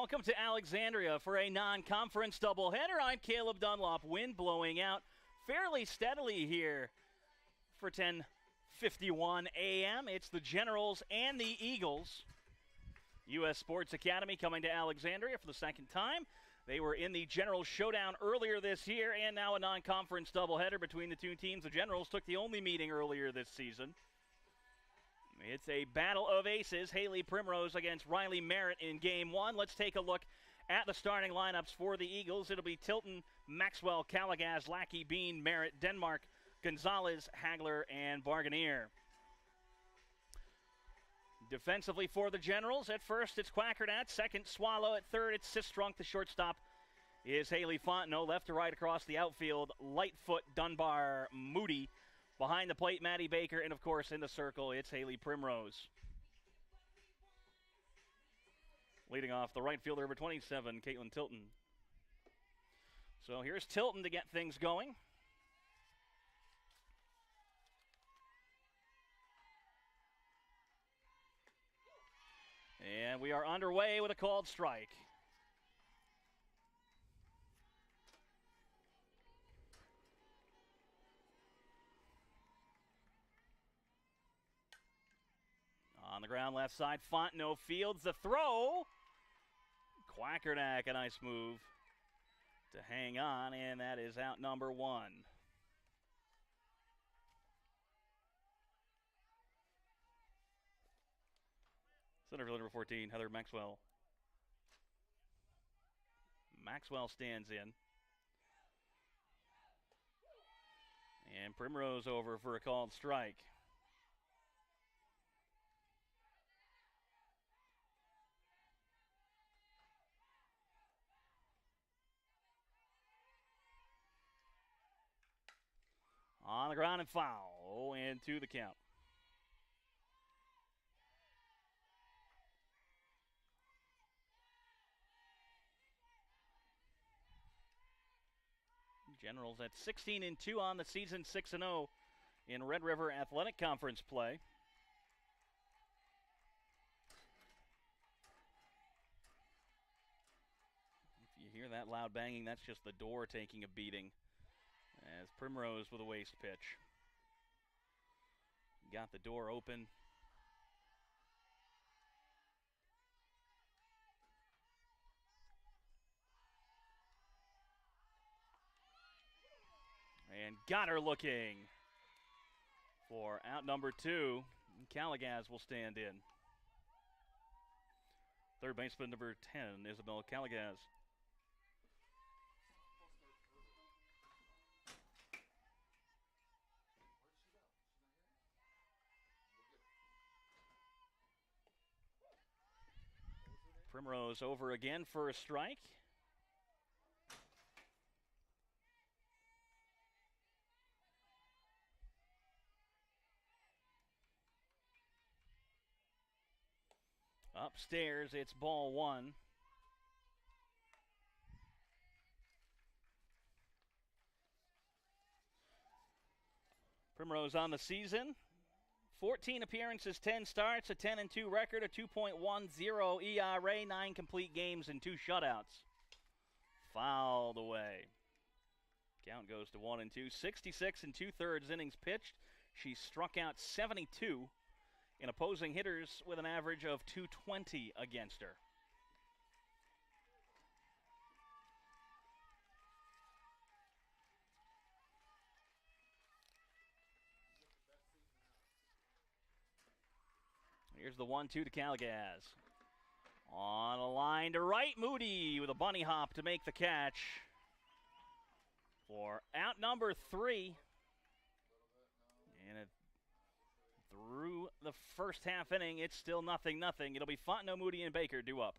Welcome to Alexandria for a non-conference doubleheader. I'm Caleb Dunlop. Wind blowing out fairly steadily here for 10:51 a.m. It's the Generals and the Eagles. U.S. Sports Academy coming to Alexandria for the second time. They were in the Generals Showdown earlier this year, and now a non-conference doubleheader between the two teams. The Generals took the only meeting earlier this season. It's a battle of aces. Haley Primrose against Riley Merritt in game one. Let's take a look at the starting lineups for the Eagles. It'll be Tilton, Maxwell, Callagaz, Lackey, Bean, Merritt, Denmark, Gonzalez, Hagler, and Barganier. Defensively for the Generals, at first it's Quackernat, second Swallow, at third it's Sistrunk. The shortstop is Haley Fontenot. Left to right across the outfield, Lightfoot, Dunbar, Moody. Behind the plate, Maddie Baker, and of course in the circle, it's Haley Primrose. Leading off the right fielder, number 27, Caitlin Tilton. So here's Tilton to get things going. And we are underway with a called strike. On the ground, left side, Fontenot fields the throw. Quackernack, a nice move to hang on, and that is out number one. Center fielder number 14, Heather Maxwell. Maxwell stands in. And Primrose over for a called strike. On the ground and foul. 0-2 the count. Generals at 16-2 on the season, 6-0 in Red River Athletic Conference play. If you hear that loud banging, that's just the door taking a beating. As Primrose with a waste pitch. Got the door open. And got her looking for out number two. Callagaz will stand in. Third baseman number 10, Isabel Callagaz. Primrose over again for a strike. Upstairs, it's ball one. Primrose on the season. 14 appearances, 10 starts, a 10-2 record, a 2.10 ERA, 9 complete games, and 2 shutouts. Fouled away. Count goes to 1-2. 66 2/3 innings pitched. She struck out 72 in opposing hitters with an average of 220 against her. Here's the 1-2 to Callagaz. On a line to right, Moody with a bunny hop to make the catch for out number three. And through the first half inning, it's still 0-0. It'll be Fontenot, Moody, and Baker due up.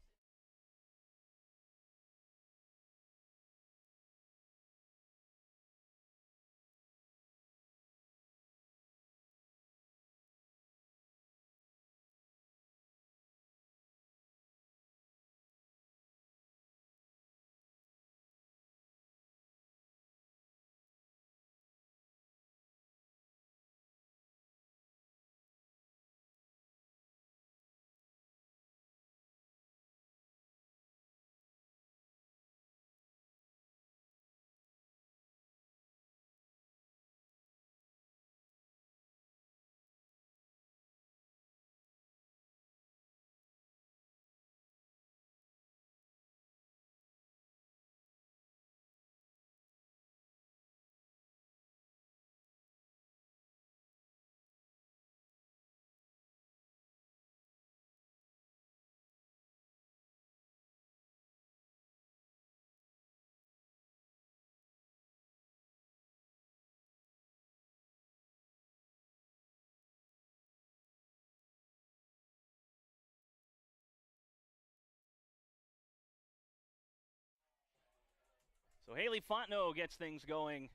So Haley Fontenot gets things going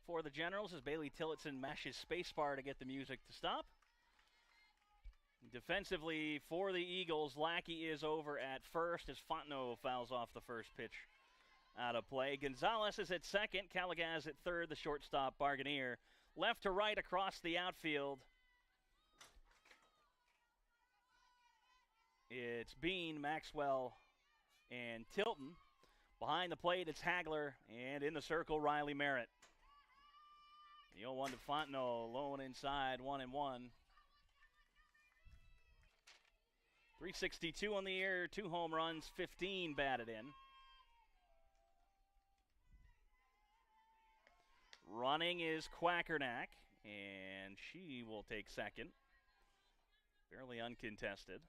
for the Generals as Bailey Tillotson mashes spacebar to get the music to stop. Defensively for the Eagles, Lackey is over at first as Fontenot fouls off the first pitch out of play. Gonzalez is at second, Calagaz at third, the shortstop Barganier. Left to right across the outfield. It's Bean, Maxwell, and Tilton. Behind the plate, it's Hagler, and in the circle, Riley Merritt. The 0-1 to Fontenot, low and inside, 1-1. 362 on the year, 2 home runs, 15 batted in. Running is Quackernack, and she will take second. Barely uncontested.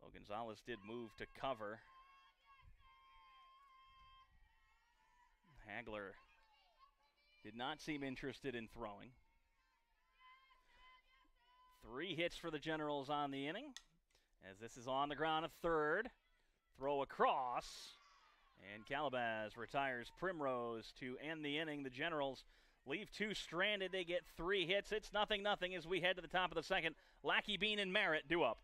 Well, Gonzalez did move to cover. Hagler did not seem interested in throwing. 3 hits for the Generals on the inning, as this is on the ground at third. Throw across, and Calabaz retires Primrose to end the inning. The Generals leave 2 stranded. They get 3 hits. It's 0-0 as we head to the top of the second. Lackey, Bean, and Merritt due up.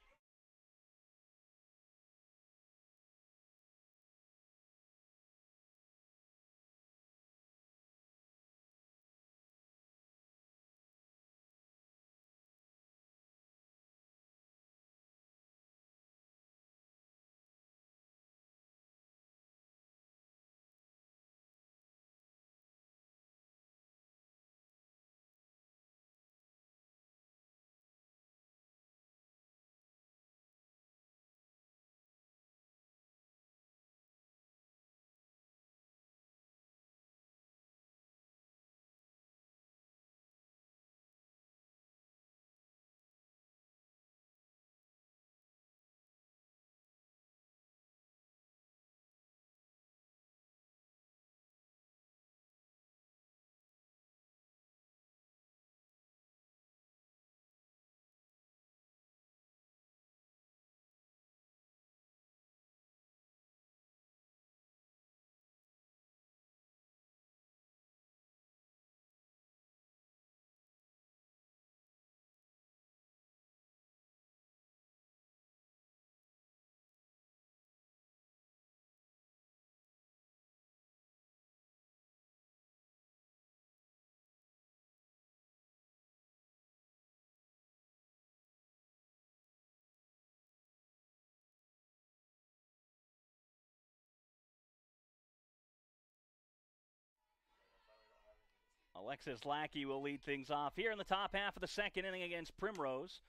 Alexis Lackey will lead things off here in the top half of the second inning against Primrose.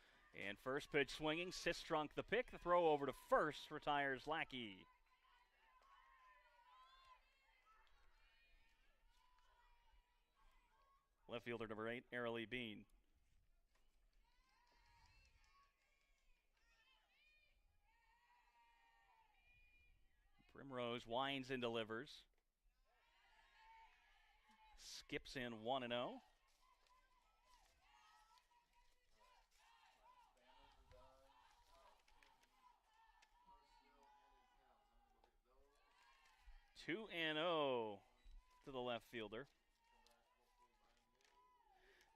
And first pitch swinging, Sistrunk the pick. The throw over to first retires Lackey. Left fielder number 8, Arilee Bean. Primrose winds and delivers. Skips in 1-0. Two and 0 to the left fielder.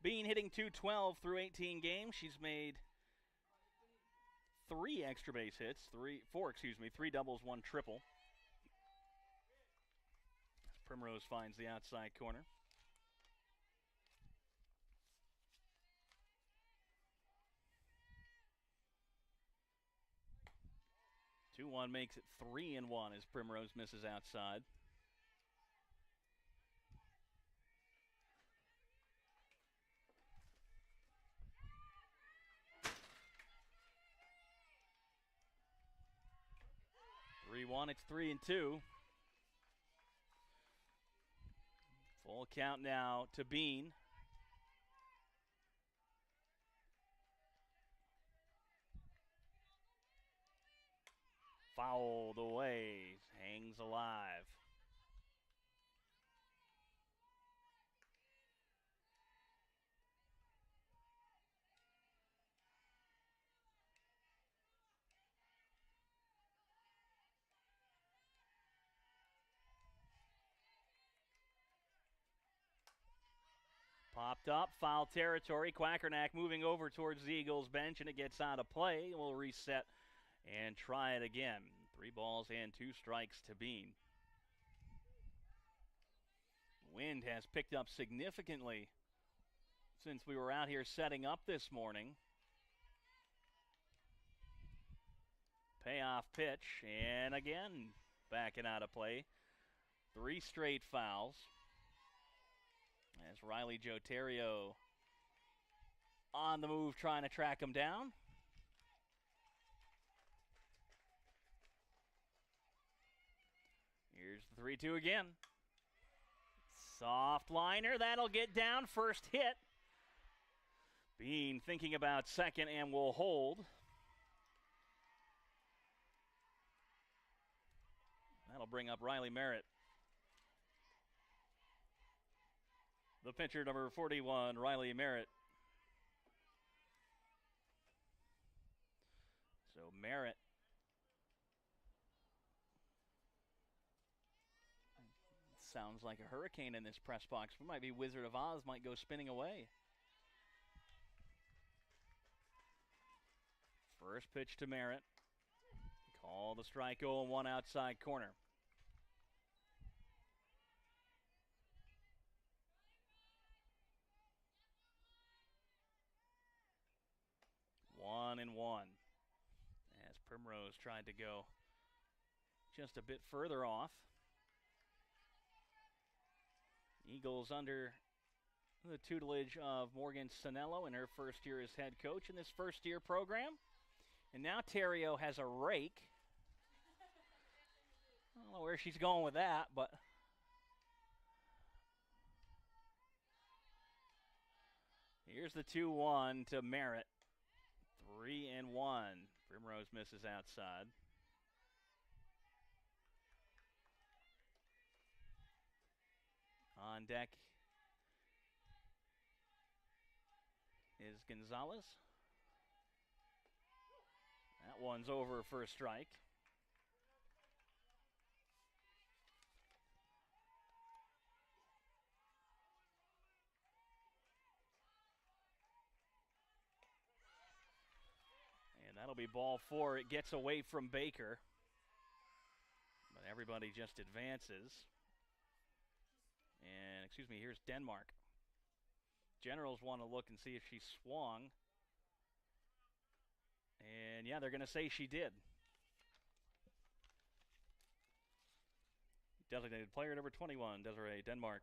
Bean hitting .212 through 18 games. She's made 3 extra base hits, 3 doubles, 1 triple. Primrose finds the outside corner. 2-1 makes it 3-1 as Primrose misses outside. It's 3-2. Full count now to Bean. Fouled away, hangs alive. Popped up, foul territory. Quackernack moving over towards the Eagles bench, and it gets out of play. We'll reset and try it again. 3 balls and 2 strikes to Bean. Wind has picked up significantly since we were out here setting up this morning. Payoff pitch, and again, backing out of play. 3 straight fouls. As Riley Jotario on the move trying to track him down. Here's the 3-2 again. Soft liner, that'll get down, first hit. Bean thinking about second and will hold. That'll bring up Riley Merritt. The pitcher, number 41, Riley Merritt. So Merritt sounds like a hurricane in this press box. It might be Wizard of Oz, might go spinning away. First pitch to Merritt. Call the strike, 0-1 outside corner. One and one. As Primrose tried to go just a bit further off. Eagles under the tutelage of Morgan Sanello in her first year as head coach in this first year program. And now Terrio has a rake. I don't know where she's going with that, but here's the 2-1 to Merritt. 3-1. Primrose misses outside. On deck is Gonzalez. That one's over for a strike. And that'll be ball 4. It gets away from Baker. But everybody just advances. And, excuse me, here's Denmark. Generals want to look and see if she swung. And, yeah, they're going to say she did. Designated player number 21, Desiree Denmark.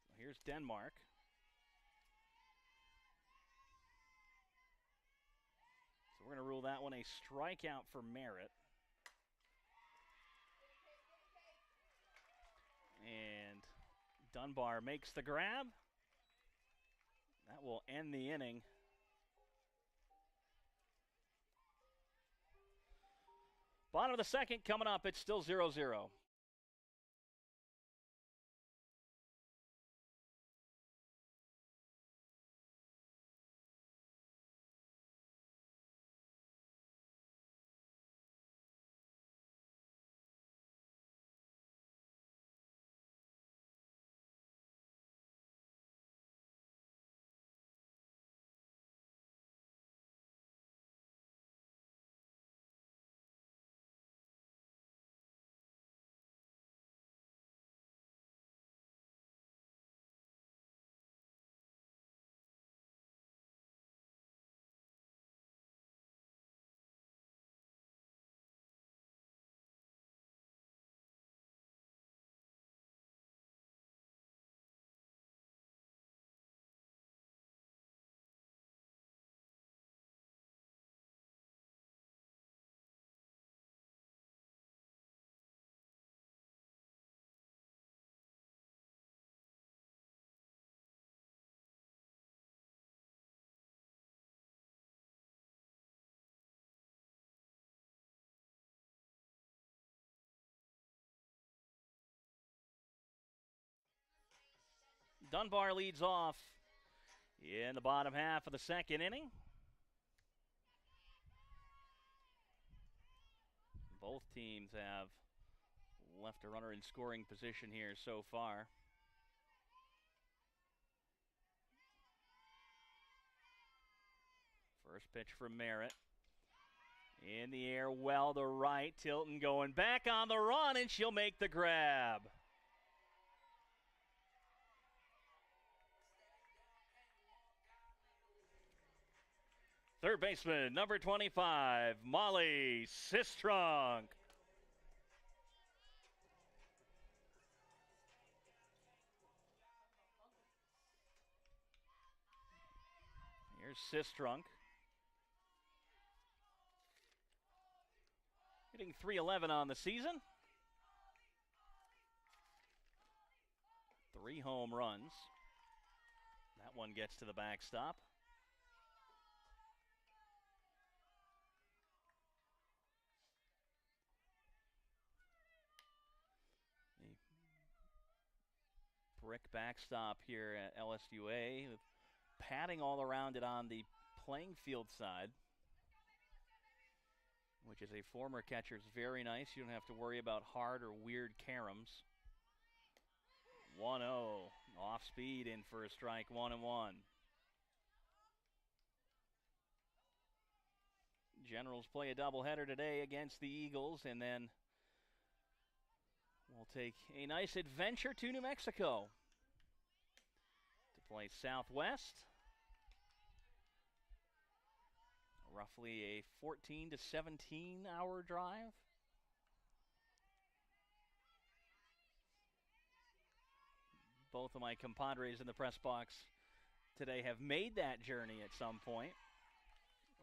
So here's Denmark. So we're going to rule that one a strikeout for Merritt. And Dunbar makes the grab. That will end the inning. Bottom of the second coming up. It's still 0-0. Dunbar leads off in the bottom half of the second inning. Both teams have left a runner in scoring position here so far. First pitch from Merritt. In the air, well to right. Tilton going back on the run, and she'll make the grab. Third baseman, number 25, Molly Sistrunk. Here's Sistrunk. Hitting .311 on the season. 3 home runs. That one gets to the backstop. The brick backstop here at LSUA with padding all around it on the playing field side, which is a former catcher's very nice. You don't have to worry about hard or weird caroms. 1-0, off speed in for a strike, 1-1. Generals play a doubleheader today against the Eagles, and then we'll take a nice adventure to New Mexico to play Southwest. Roughly a 14 to 17 hour drive. Both of my compadres in the press box today have made that journey at some point,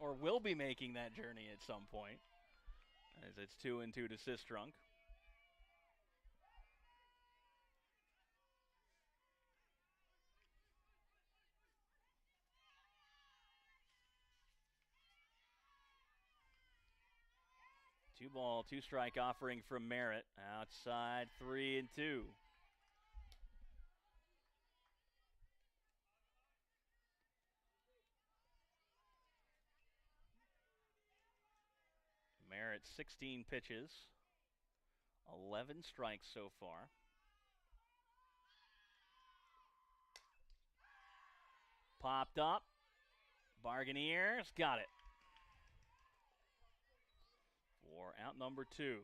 or will be making that journey at some point, as it's 2-2 to Sistrunk. Two ball, 2 strike offering from Merritt. Outside, 3-2. Merritt, 16 pitches, 11 strikes so far. Popped up. Barganiers got it. For out number 2.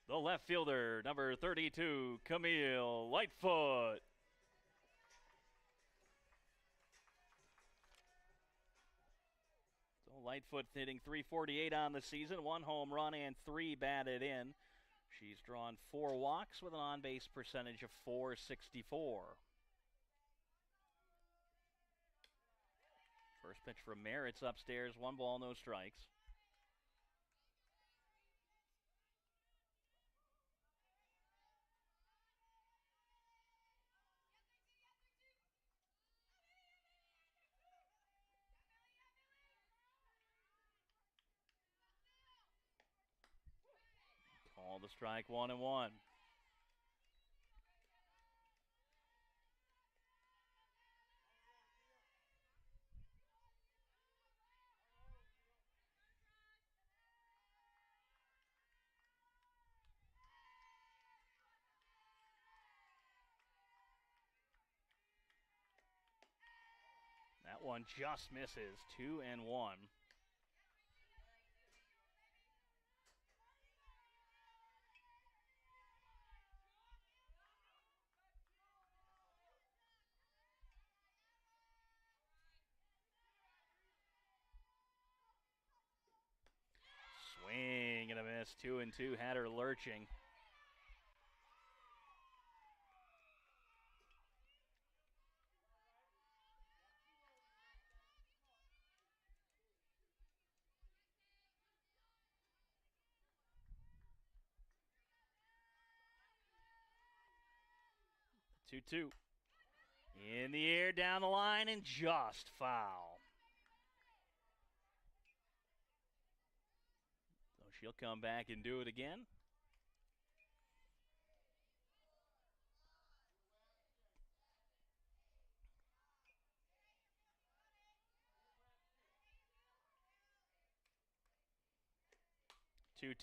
The left fielder, number 32, Camille Lightfoot. So Lightfoot hitting .348 on the season, 1 home run and 3 batted in. She's drawn 4 walks with an on-base percentage of .464. First pitch from Merritt's upstairs, 1 ball, no strikes. Call the strike, 1-1. That one just misses, 2-1. Swing and a miss, 2-2, had her lurching. Two. In the air, down the line, and just foul. So she'll come back and do it again.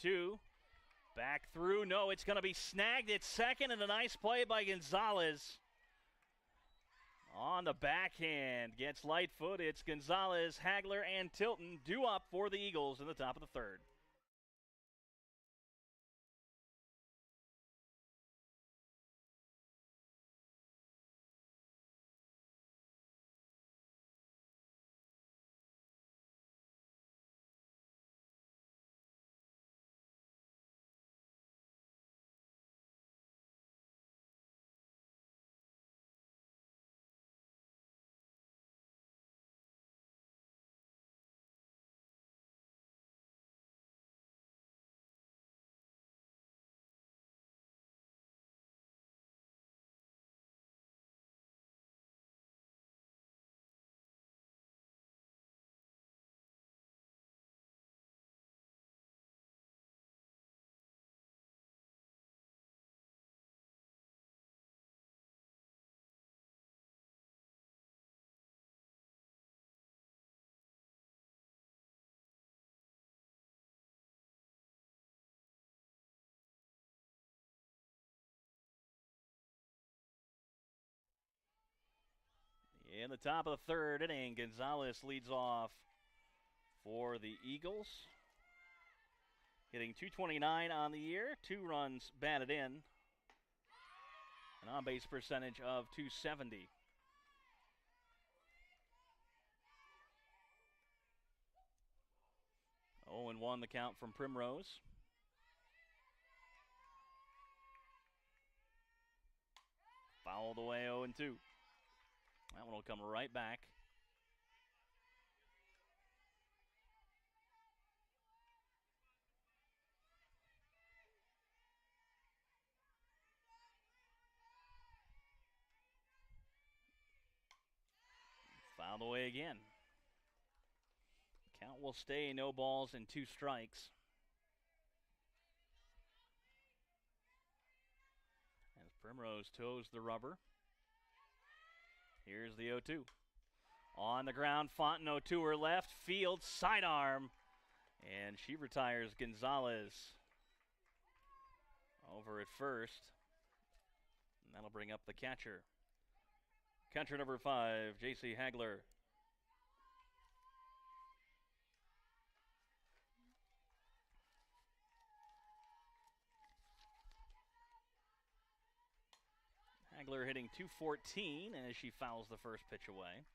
Two. Back through. No, it's going to be snagged at second, and a nice play by Gonzalez On the backhand, gets light foot. It's Gonzalez, Hagler, and Tilton due up for the Eagles in the top of the third. In the top of the third inning, Gonzalez leads off for the Eagles. Hitting .229 on the year, 2 runs batted in, an on-base percentage of .270. Oh, and 1 the count from Primrose. Fouled away 0-2. That one will come right back. Fouled away again. Count will stay, no balls and 2 strikes. As Primrose toes the rubber. Here's the 0-2. On the ground, Fontenot to her left, field, sidearm, and she retires Gonzalez over at first. And that'll bring up the catcher. Catcher number 5, J.C. Hagler. Hagler hitting .214 as she fouls the first pitch away.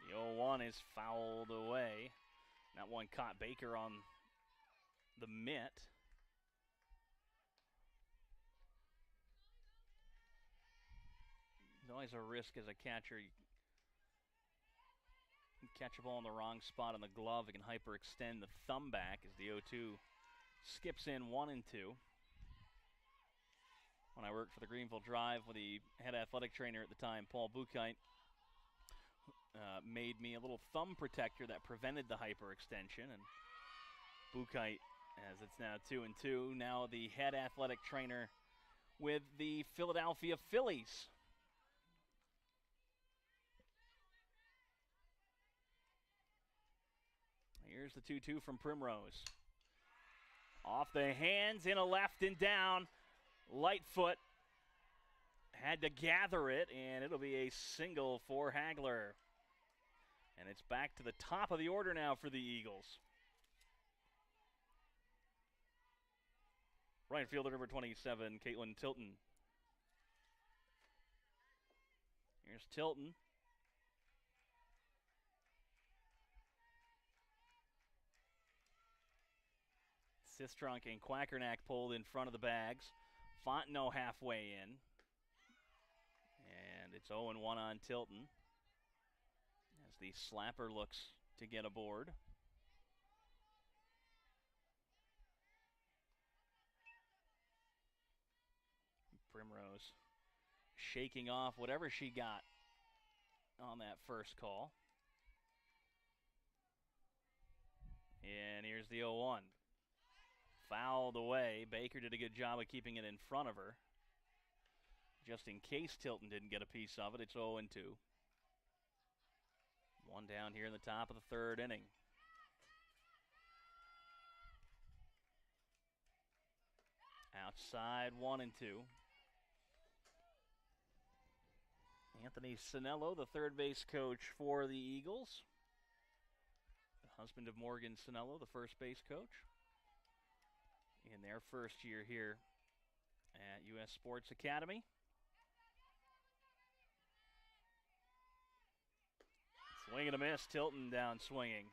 The 0-1 is fouled away. That one caught Baker on the mitt. There's always a risk as a catcher. You can catch a ball in the wrong spot on the glove. It can hyperextend the thumb back as the 0-2 skips in 1 and 2. When I worked for the Greenville Drive with the head athletic trainer at the time, Paul Buchheit, made me a little thumb protector that prevented the hyperextension. And Buchheit, as it's now 2 and 2, now the head athletic trainer with the Philadelphia Phillies. Here's the 2-2 from Primrose. Off the hands, in a left and down. Lightfoot had to gather it, and it'll be a single for Hagler. And it's back to the top of the order now for the Eagles. Right fielder number 27, Caitlin Tilton. Here's Tilton. Sistrunk and Quackernack pulled in front of the bags. Fontenot halfway in. And it's 0-1 on Tilton as the slapper looks to get aboard. Primrose shaking off whatever she got on that first call. And here's the 0-1. Fouled away. Baker did a good job of keeping it in front of her. just in case Tilton didn't get a piece of it. It's 0-2. One down here in the top of the third inning. Outside 1-2. Anthony Sinello, the third base coach for the Eagles. The husband of Morgan Sinello, the first base coach. In their first year here at U.S. Sports Academy. Swing and a miss, Tilton down swinging.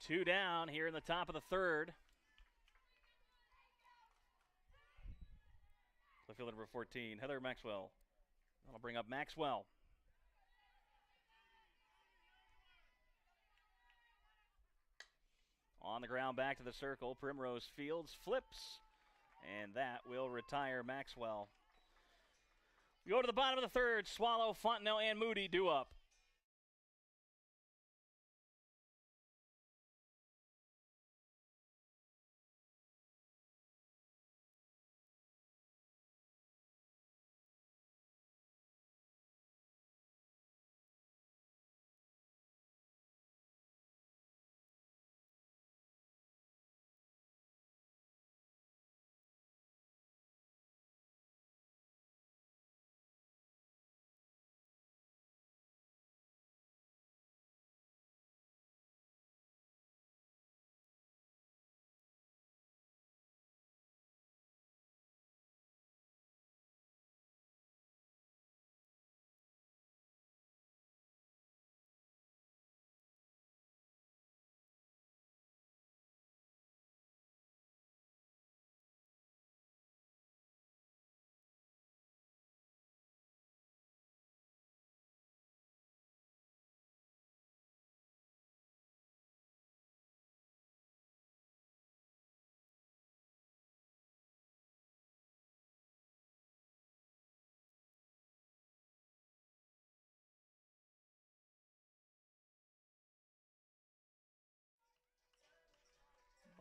2 down here in the top of the third. Fielder number 14, Heather Maxwell. That'll bring up Maxwell. On the ground, back to the circle. Primrose Fields flips, and that will retire Maxwell. We go to the bottom of the third. Swallow, Fontenot, and Moody due up.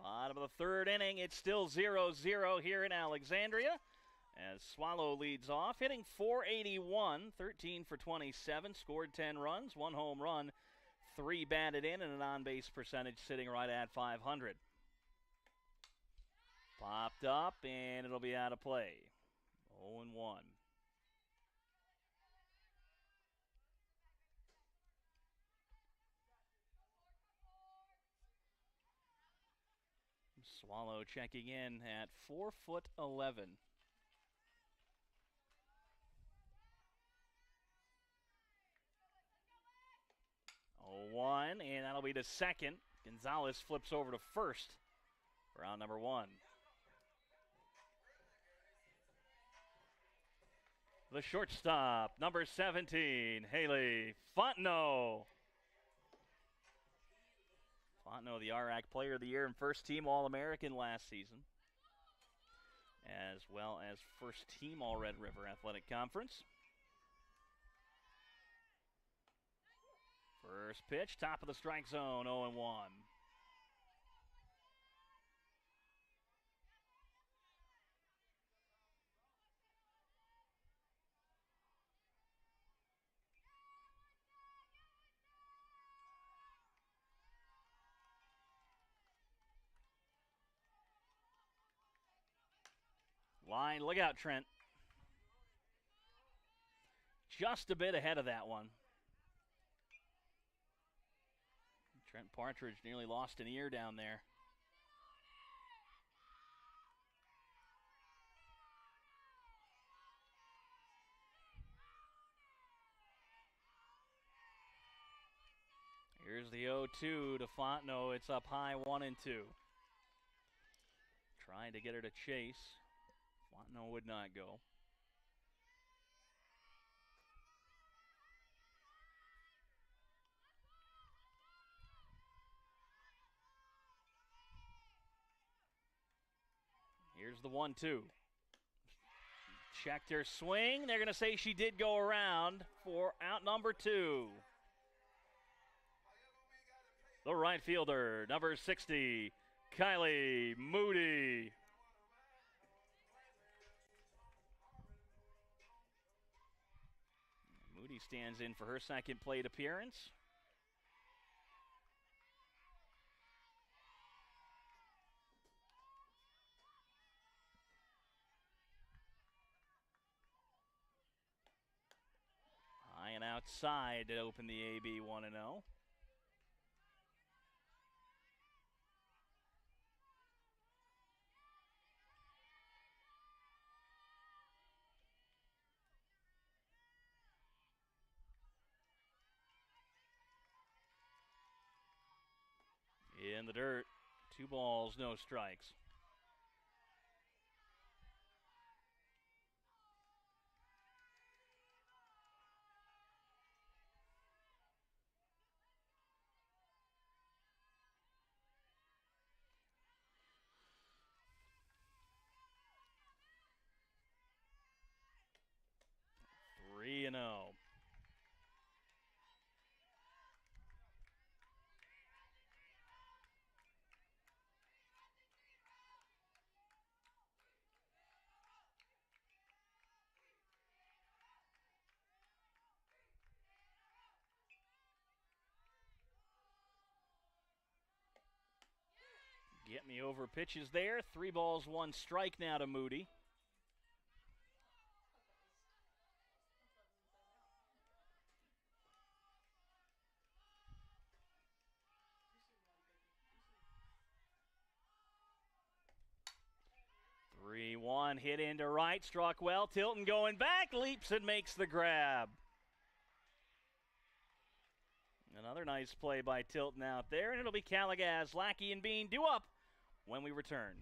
Bottom of the third inning, it's still 0-0 here in Alexandria as Swallow leads off, hitting .481, 13 for 27, scored 10 runs, 1 home run, 3 batted in, and an on-base percentage sitting right at .500. Popped up, and it'll be out of play. 0-1. Swallow checking in at 4'11". Oh, 1, and that'll be to second. Gonzalez flips over to first for out number 1. The shortstop, number 17, Haley Fontenot. Fontenot, the RAC Player of the Year and first team All-American last season, as well as first team All-Red River Athletic Conference. First pitch, top of the strike zone, 0-1. Line, look out, Trent. Just a bit ahead of that one. Trent Partridge nearly lost an ear down there. Here's the 0-2 to Fontenot. It's up high, 1-2. Trying to get her to chase. Fontenot would not go. Here's the 1-2. Checked her swing. They're going to say she did go around for out number 2. The right fielder, number 60, Kylie Moody. Moody stands in for her second plate appearance. High and outside to open the AB 1-0. In the dirt, 2 balls, no strikes. Three and 0. Get me over pitches there. 3 balls, 1 strike now to Moody. Three, 1 hit into right, struck well. Tilton going back, leaps and makes the grab. Another nice play by Tilton out there, and it'll be Caligas, Lackey, and Bean due up when we return.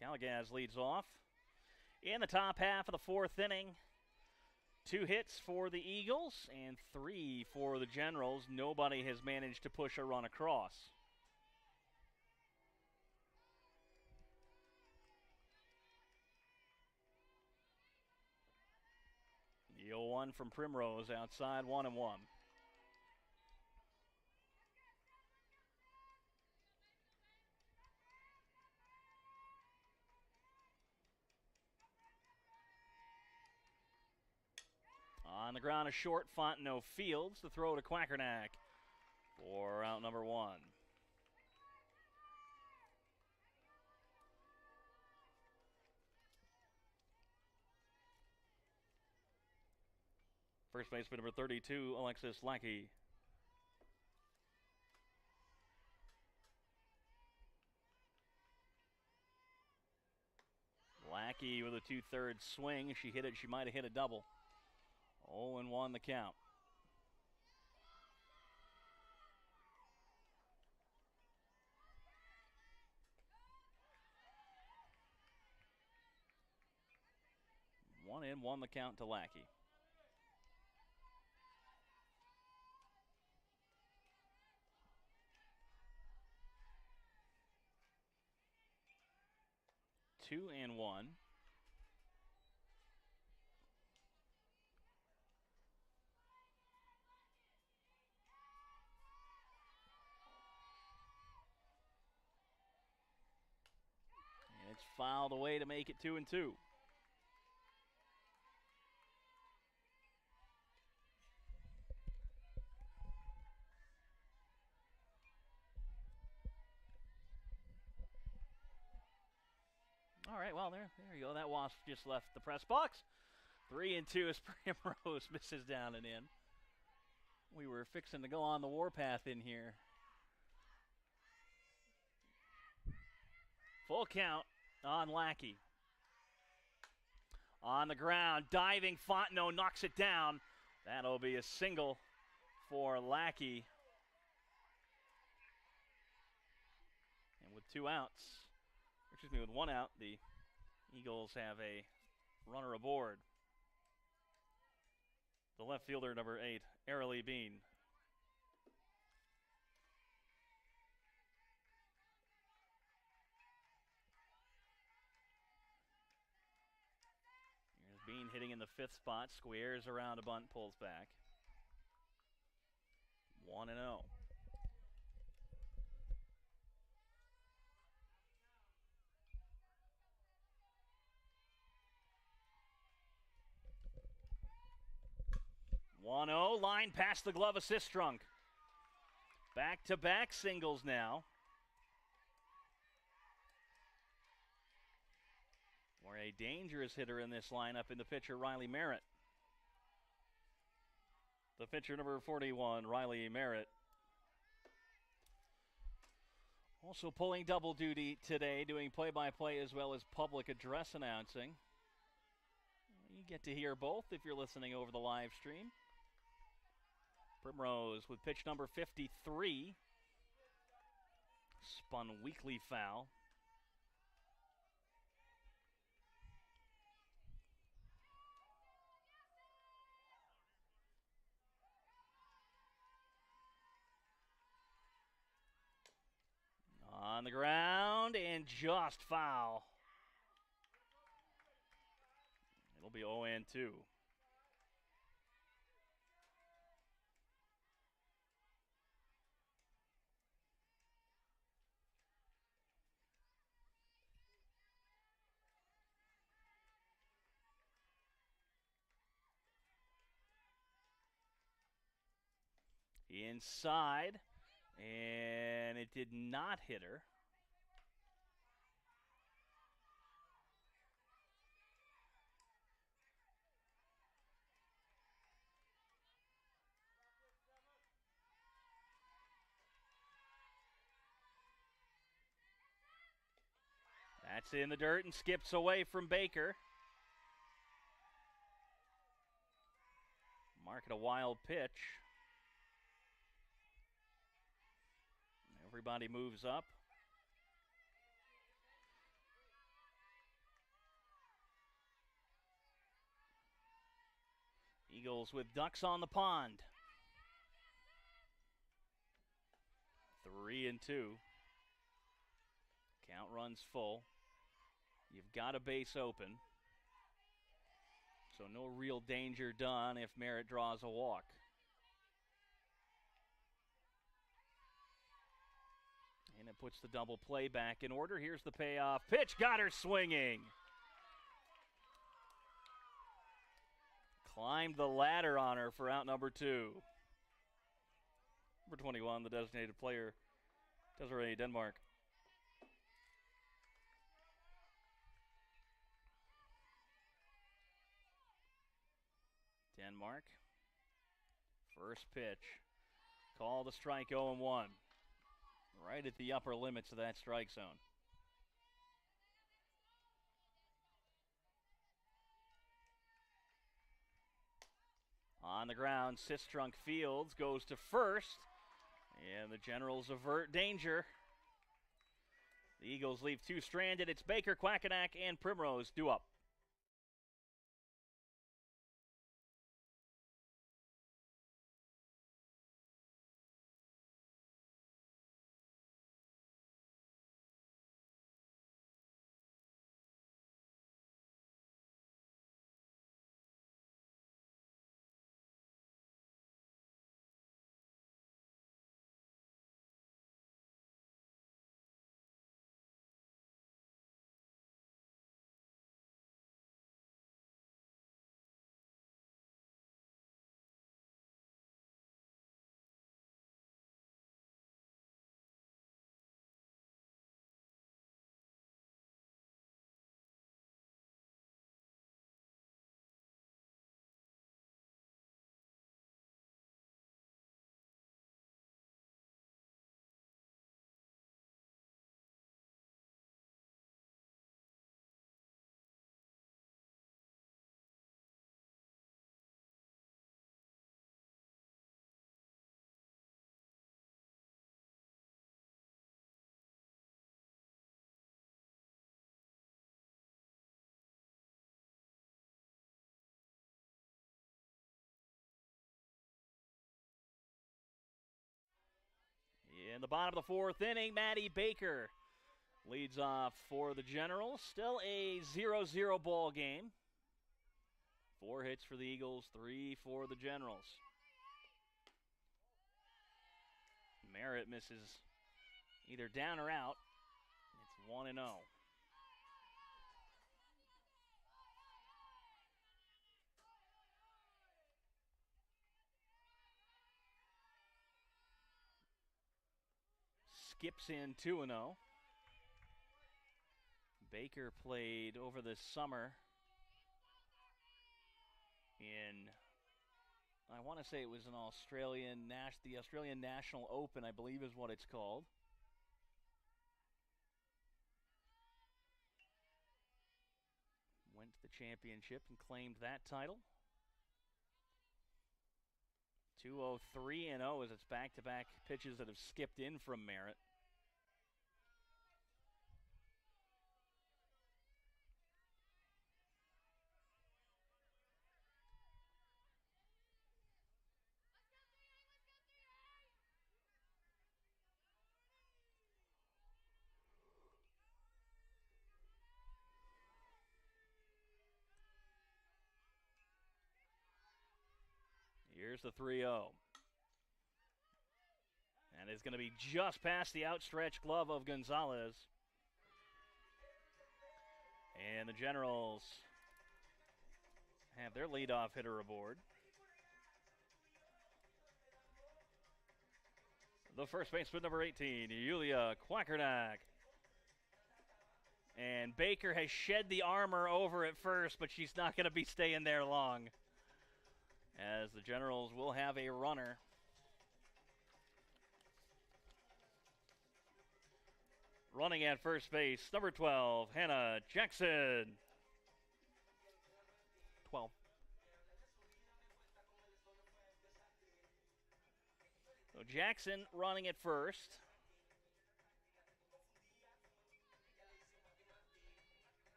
Caligas leads off in the top half of the 4th inning. 2 hits for the Eagles and 3 for the Generals. Nobody has managed to push a run across. The 0-1 from Primrose outside, 1-1. On the ground, a short, Fontenot fields the throw to Quackernack for out number 1. First baseman number 32, Alexis Lackey. Lackey with a 2/3 swing. She hit it. She might have hit a double. 0-1 the count. One in, 1 the count to Lackey. Two and 1. And it's fouled away to make it 2-2. All right, well, there you go. That Wasp just left the press box. 3-2 as Primrose misses down and in. We were fixing to go on the warpath in here. Full count on Lackey. On the ground, diving Fontenot knocks it down. That'll be a single for Lackey. And with 2 outs, excuse me, with 1 out, the Eagles have a runner aboard. The left fielder, number 8, Arely Bean. Here's Bean hitting in the 5th spot, squares around a bunt, pulls back. 1-0. Line past the glove assist trunk. Back-to-back singles now. Or a dangerous hitter in this lineup in the pitcher, Riley Merritt. The pitcher, number 41, Riley Merritt. Also pulling double duty today, doing play-by-play as well as public address announcing. You get to hear both if you're listening over the live stream. Primrose with pitch number 53. Spun weakly foul. On the ground and just foul. It'll be 0-2. Inside, and it did not hit her. That's in the dirt and skips away from Baker. Marking a wild pitch. Everybody moves up. Eagles with ducks on the pond. 3-2. Count runs full. You've got a base open. So no real danger done if Merritt draws a walk. And it puts the double play back in order. Here's the payoff. Pitch got her swinging. Climbed the ladder on her for out number 2. Number 21, the designated player, Desiree Denmark. Denmark. First pitch. Call the strike 0-1. Right at the upper limits of that strike zone. On the ground, Sistrunk Fields goes to first. And the Generals avert danger. The Eagles leave 2 stranded. It's Baker, Quackensack, and Primrose due up. In the bottom of the fourth inning, Maddie Baker leads off for the Generals. Still a 0-0 ball game. 4 hits for the Eagles, 3 for the Generals. Merritt misses either down or out. It's 1-0. Skips in 2-0. Baker played over the summer in, I want to say it was an the Australian National Open, I believe is what it's called. Went to the championship and claimed that title. 2-0, 3-0 as it's back-to-back pitches that have skipped in from Merritt. Here's the 3-0. And it's going to be just past the outstretched glove of Gonzalez. And the Generals have their leadoff hitter aboard. The first baseman, number 18, Yulia Quackernack. And Baker has shed the armor over at first, but she's not going to be staying there long, as the Generals will have a runner. Running at first base, number 12, Hannah Jackson. 12. So Jackson running at first.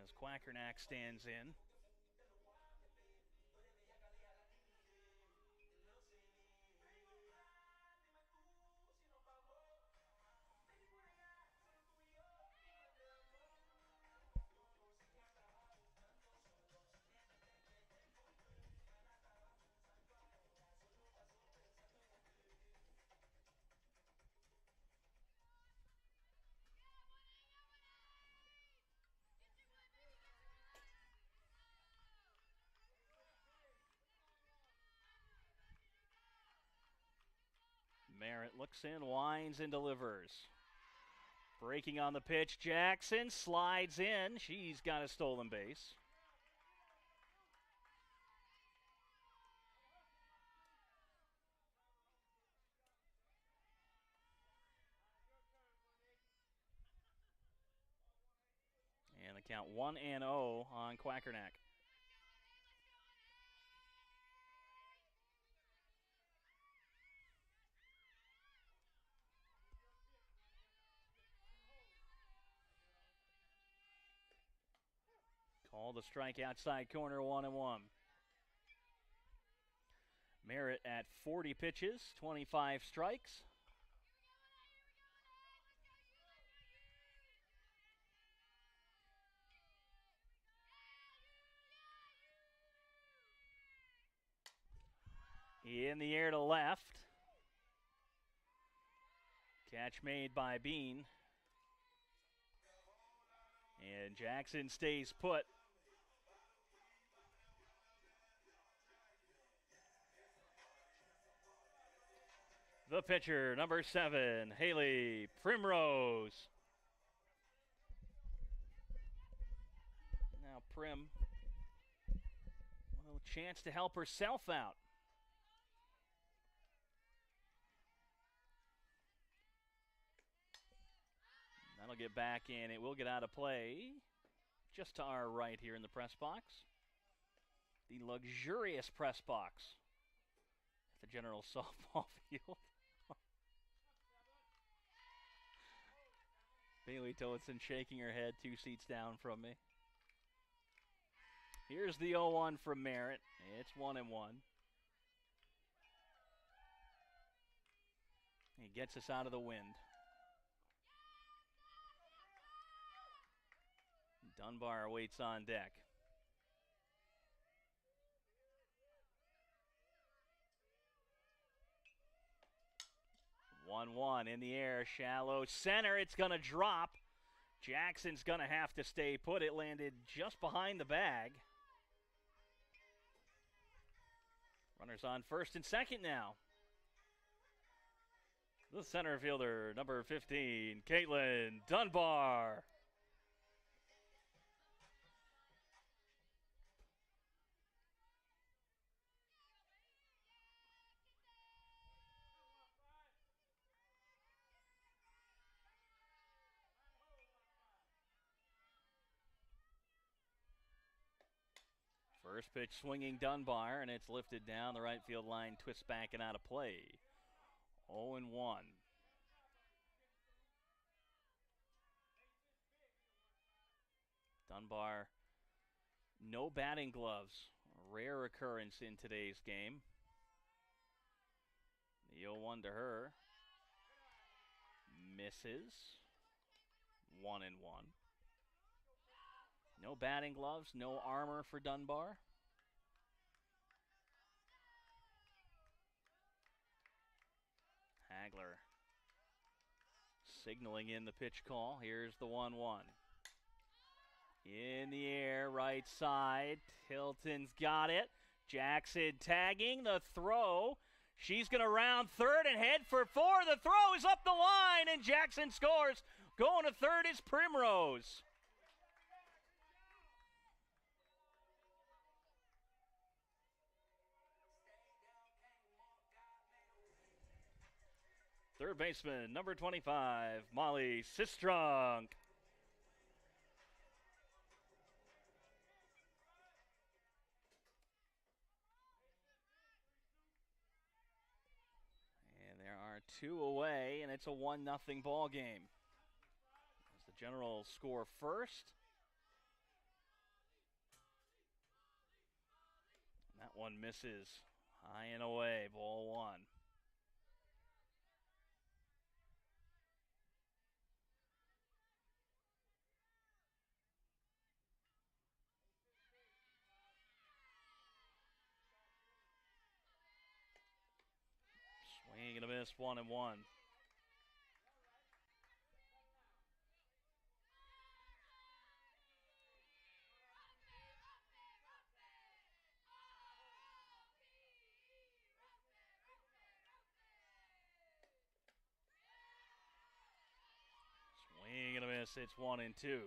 As Quackernack stands in. Merritt looks in, winds, and delivers. Breaking on the pitch, Jackson slides in. She's got a stolen base. And the count 1-0 on Quackernack. Call the strike outside corner, 1-1. Merritt at 40 pitches, 25 strikes. In the air to left. Catch made by Bean. And Jackson stays put. The pitcher, number 7, Haley Primrose. Now Prim, a little chance to help herself out. That'll get back in. It will get out of play just to our right here in the press box. The luxurious press box at the General softball field. Bailey Tillotson shaking her head 2 seats down from me. Here's the 0-1 from Merritt. It's 1-1. He gets us out of the wind. Dunbar waits on deck. One in the air, shallow center. It's going to drop. Jackson's going to have to stay put. It landed just behind the bag. Runners on first and second now. The center fielder, number 15, Caitlin Dunbar. First pitch swinging Dunbar, and it's lifted down the right field line, twists back and out of play. 0-1. Dunbar, no batting gloves. A rare occurrence in today's game. The 0-1 to her. Misses. 1-1. No batting gloves, no armor for Dunbar. Hagler signaling in the pitch call. Here's the 1-1. In the air, right side. Hilton's got it. Jackson tagging the throw. She's going to round third and head for 4. The throw is up the line, and Jackson scores. Going to third is Primrose. Third baseman, number 25, Molly Sistrunk. And there are 2 away, and it's a 1-0 ball game. As the Generals score first. And that one misses. High and away, ball 1. Swing and a miss, 1-1. Swing and a miss, it's 1-2.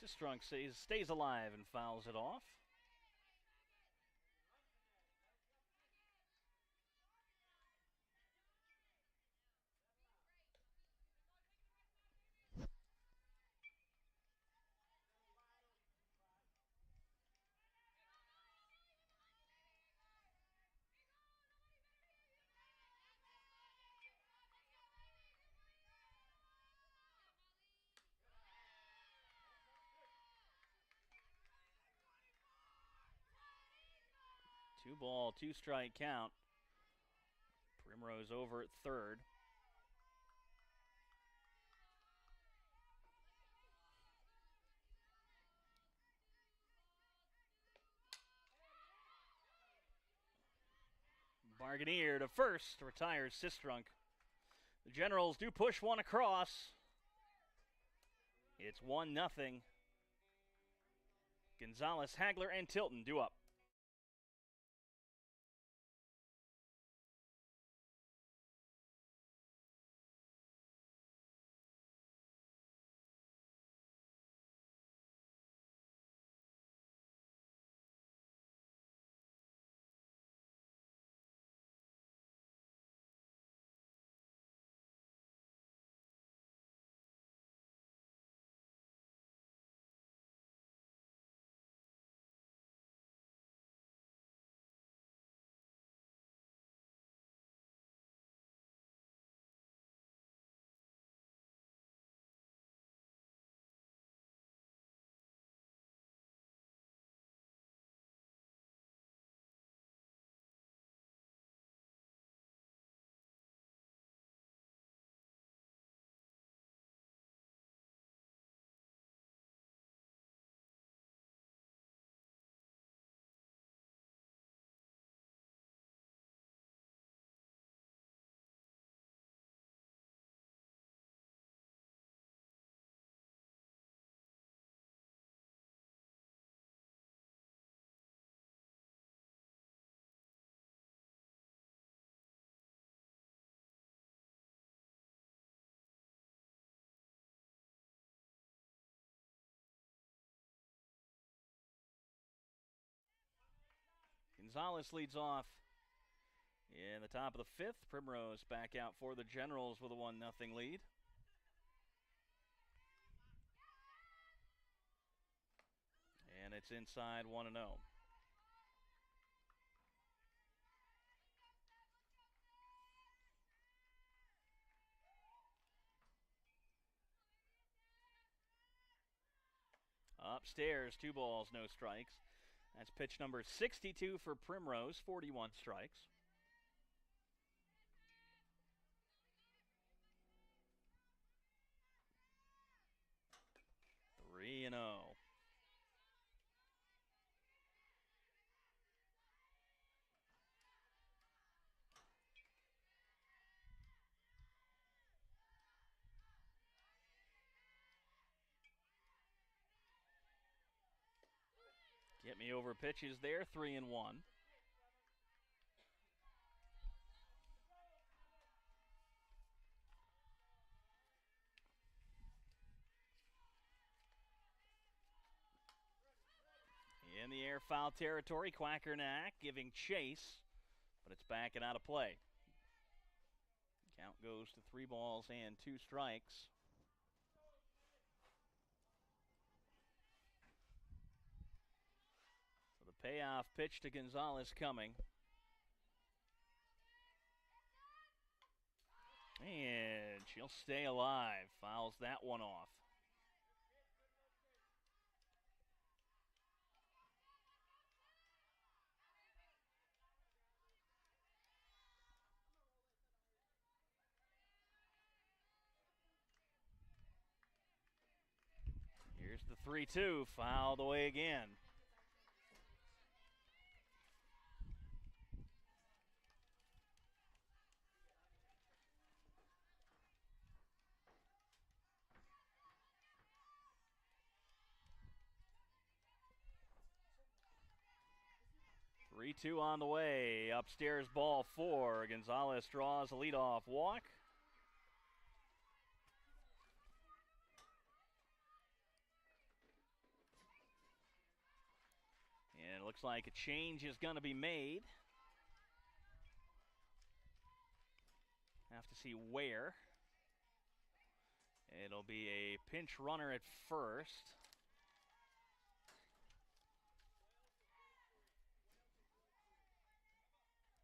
Sistrunk stays alive and fouls it off. Two ball, 2 strike count. Primrose over at third. Barganier to first, retires Sistrunk. The Generals do push one across. It's 1-0. Gonzalez, Hagler, and Tilton due up. Gonzalez leads off in the top of the 5th. Primrose back out for the Generals with a 1-0 lead. And it's inside 1-0. Upstairs, 2 balls, no strikes. That's pitch number 62 for Primrose, 41 strikes. Three and 0. Get me over pitches there, 3 and 1. In the air, foul territory. Quackernack giving chase, but it's backing out of play. Count goes to 3 balls and 2 strikes. So the payoff pitch to Gonzalez coming. And she'll stay alive. Fouls that one off. Here's the 3-2, fouled away again. Three-two on the way. Upstairs, ball 4. Gonzalez draws a leadoff walk. And it looks like a change is going to be made. Have to see where. It'll be a pinch runner at first.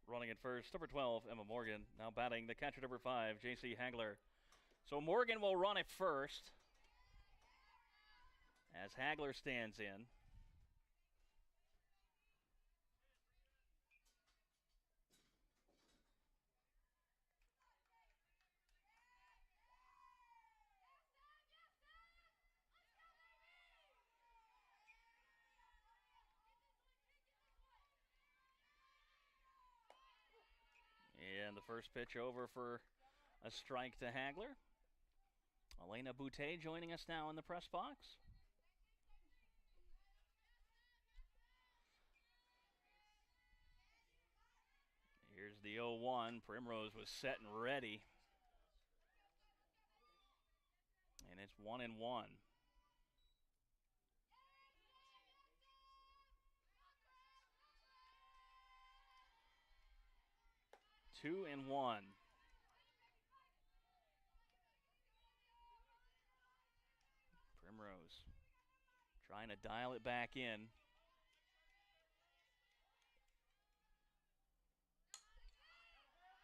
Running at first, number 12, Emma Morgan. Now batting the catcher, number 5, J.C. Hagler. So Morgan will run at first as Hagler stands in. And the first pitch over for a strike to Hagler. Elena Boutte joining us now in the press box. Here's the 0-1. Primrose was set and ready. And it's 1-1. 2-1. Primrose trying to dial it back in.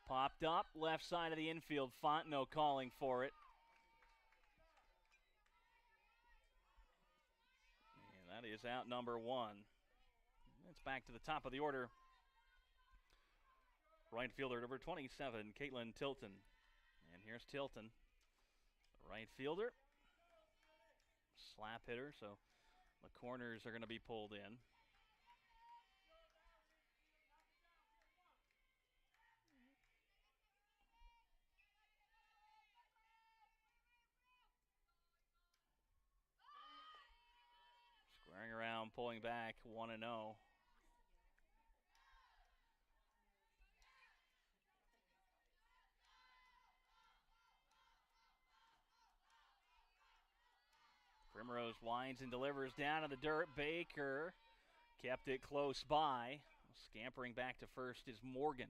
Popped up, left side of the infield. Fontenot calling for it. And that is out number 1. It's back to the top of the order. Right fielder, number 27, Caitlin Tilton. And here's Tilton, the right fielder. Slap hitter, so the corners are going to be pulled in. Squaring around, pulling back, 1-0. Primrose winds and delivers down to the dirt. Baker kept it close by. Scampering back to first is Morgan.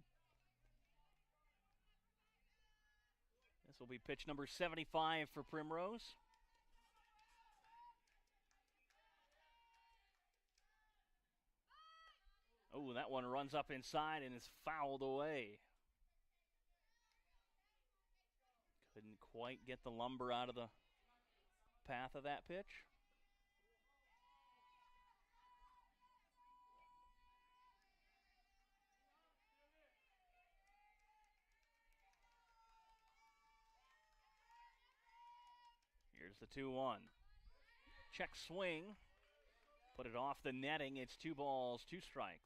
This will be pitch number 75 for Primrose. Oh, that one runs up inside and is fouled away. Couldn't quite get the lumber out of the path of that pitch. Here's the 2-1. Check swing. Put it off the netting. It's 2 balls, 2 strikes.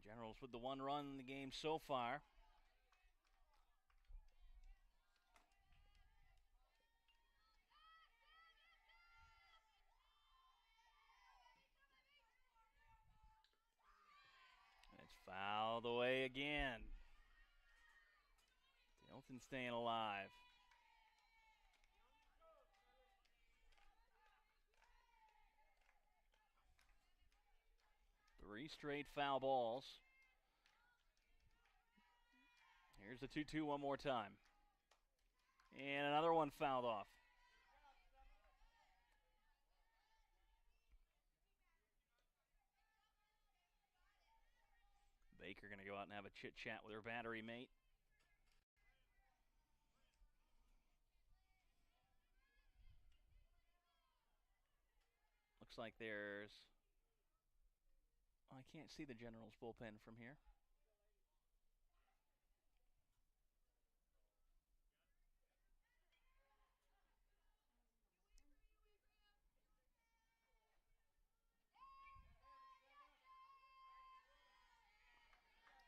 Generals with the 1 run in the game so far. And it's fouled away again. Tilton staying alive. Three straight foul balls. Here's the 2-2 one more time. And another one fouled off. Baker going to go out and have a chit-chat with her battery mate. Looks like there's... I can't see the Generals bullpen from here.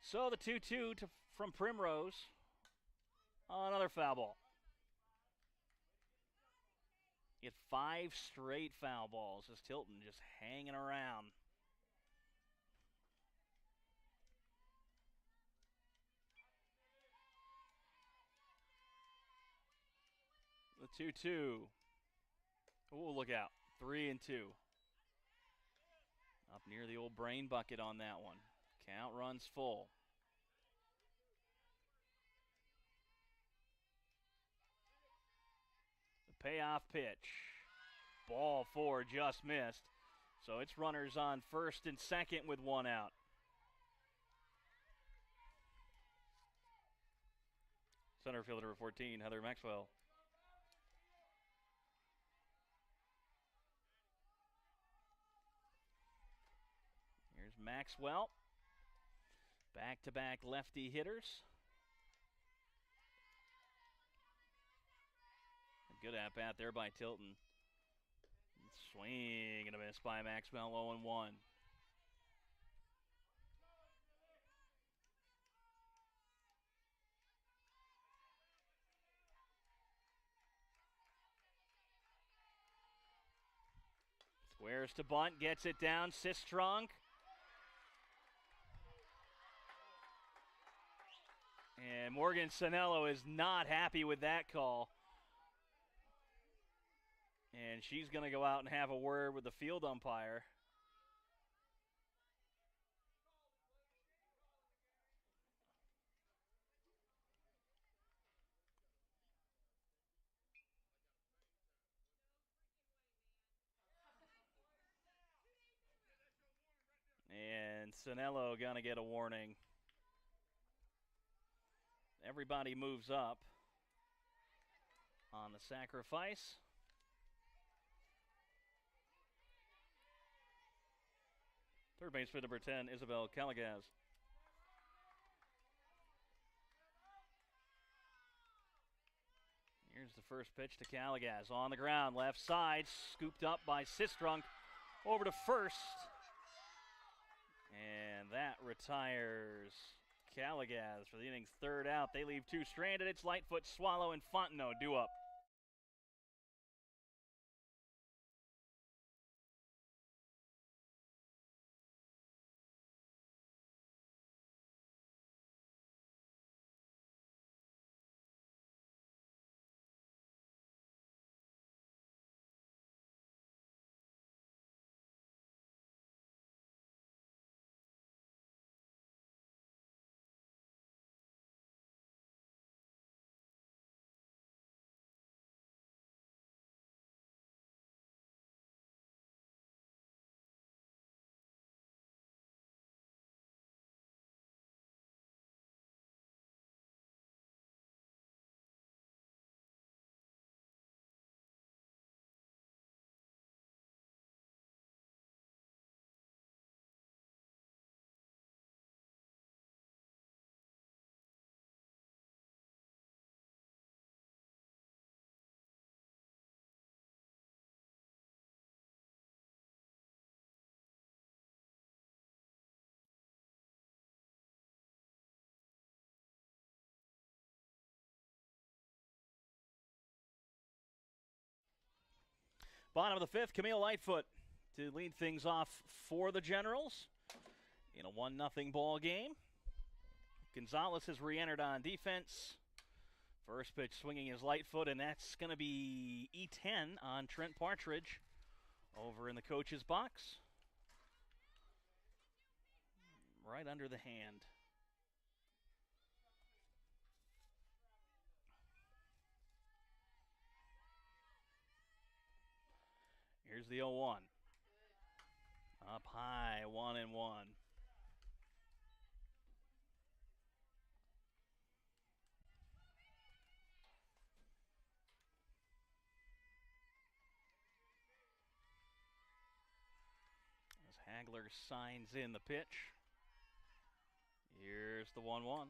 So the 2-2 from Primrose. Another foul ball. Get 5 straight foul balls as Tilton just hanging around. The 2-2. Oh, look out. 3-2. Up near the old brain bucket on that one. Count runs full. The payoff pitch. Ball 4 just missed. So it's runners on first and second with 1 out. Center fielder number 14, Heather Maxwell. Here's Maxwell. Back-to-back lefty hitters. A good at-bat there by Tilton. Swing and a miss by Maxwell, 0-1. Squares to bunt, gets it down, Sistrunk. And Morgan Sanello is not happy with that call. And she's going to go out and have a word with the field umpire. And Sanello going to get a warning. Everybody moves up on the sacrifice. Third base for number 10, Isabel Calagaz. Here's the first pitch to Calagaz. On the ground, left side, scooped up by Sistrunk. Over to first. And that retires Calagaz for the inning's 3rd out. They leave 2 stranded. It's Lightfoot, Swallow, and Fontenot due up. Bottom of the fifth, Camille Lightfoot to lead things off for the Generals in a 1-0 ball game. Gonzalez has re-entered on defense. First pitch swinging is Lightfoot, and that's going to be E10 on Trent Partridge over in the coach's box. Right under the hand. Here's the 0-1. Up high, 1-1. As Hagler signs in the pitch. Here's the 1-1.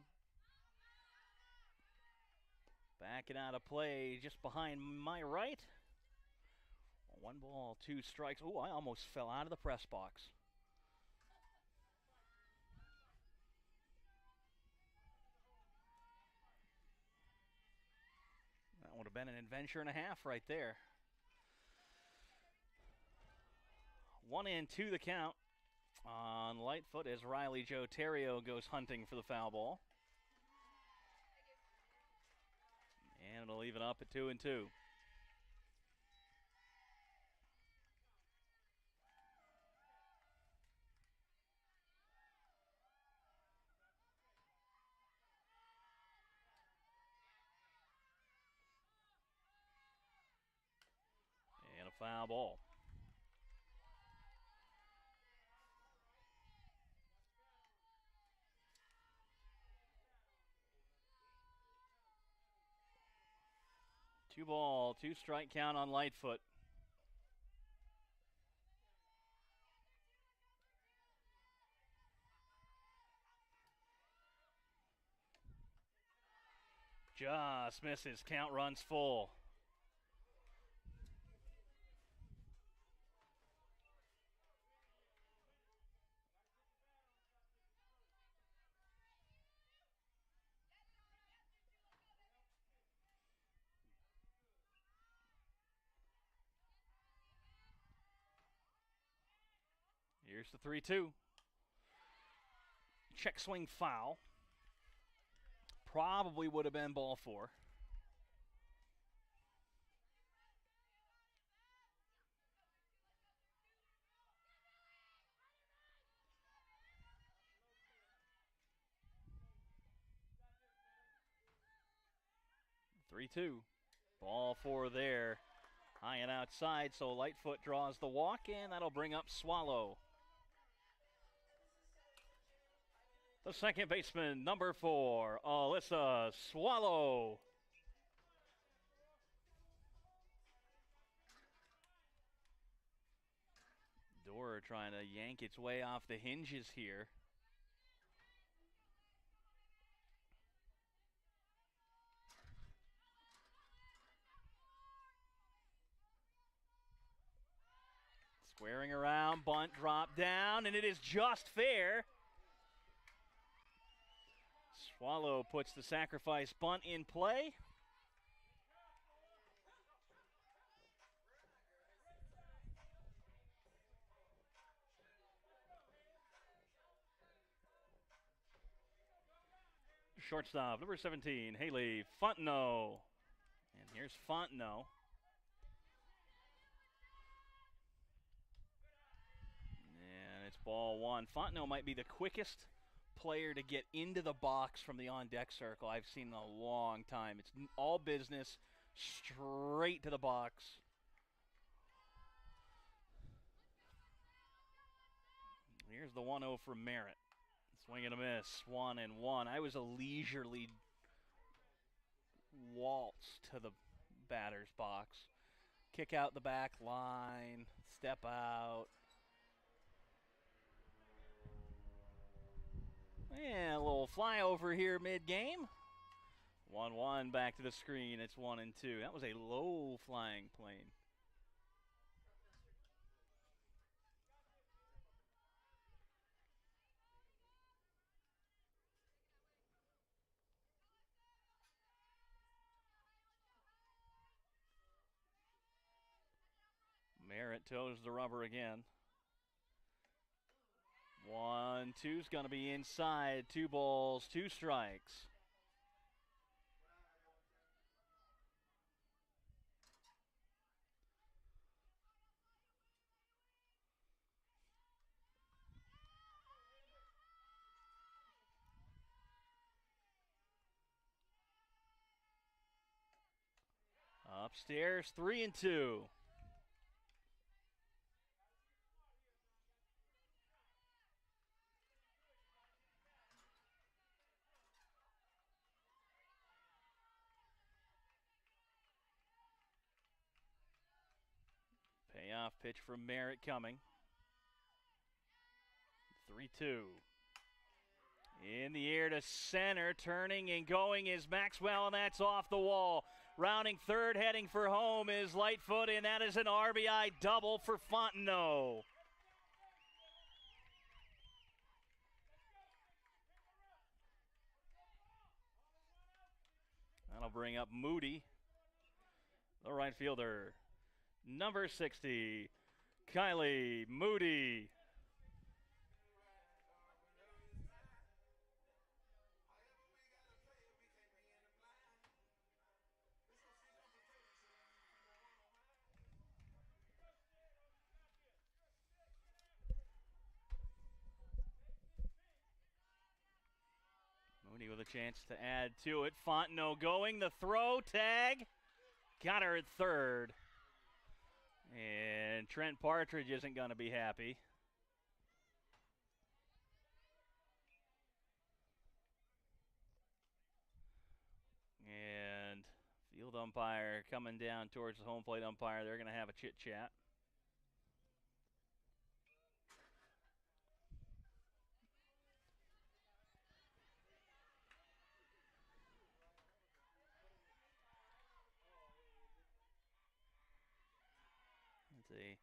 Backing out of play just behind my right. 1 ball, 2 strikes. Oh, I almost fell out of the press box. That would have been an adventure and a half right there. 1-2 the count on Lightfoot as Riley Joe Terrio goes hunting for the foul ball. And it'll leave it up at 2-2. And a foul ball. Two ball, 2 strike count on Lightfoot. Just misses, count runs full. Here's the 3-2. Check swing foul. Probably would have been ball 4. Three-two. Ball 4 there. High and outside, so Lightfoot draws the walk, and that'll bring up Swallow. The second baseman, number 4, Alyssa Swallow. Door trying to yank its way off the hinges here. Squaring around, bunt, drop down, and it is just fair. Swallow puts the sacrifice bunt in play. Shortstop, number 17, Haley Fontenot. And here's Fontenot. And it's ball 1. Fontenot might be the quickest player to get into the box from the on-deck circle I've seen in a long time. It's all business, straight to the box. Here's the 1-0 from Merritt. Swing and a miss, 1-1. I was a leisurely waltz to the batter's box. Kick out the back line, step out. And a little flyover here mid-game. 1-1 back to the screen. It's 1-2. That was a low-flying plane. Merritt toes the rubber again. 1-2's going to be inside. 2 balls, 2 strikes. Upstairs, 3-2. Payoff pitch from Merritt coming. 3-2. In the air to center, turning and going is Maxwell, and that's off the wall. Rounding third, heading for home is Lightfoot, and that is an RBI double for Fontenot. That'll bring up Moody, the right fielder. Number 60, Kylie Moody. Moody with a chance to add to it. Fontenot going, the throw, tag. Got her at third. And Trent Partridge isn't going to be happy. And field umpire coming down towards the home plate umpire. They're going to have a chit-chat. Let's see.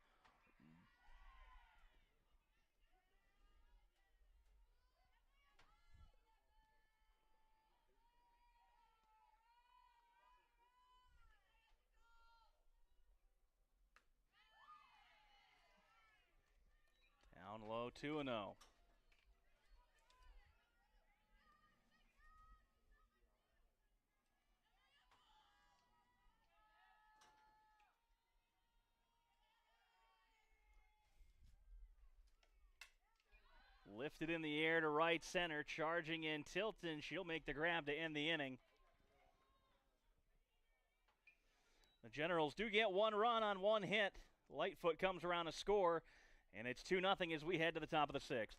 Down low, 2-0. Lifted in the air to right center, charging in Tilton. She'll make the grab to end the inning. The Generals do get 1 run on 1 hit. Lightfoot comes around to score, and it's 2-0 as we head to the top of the 6th.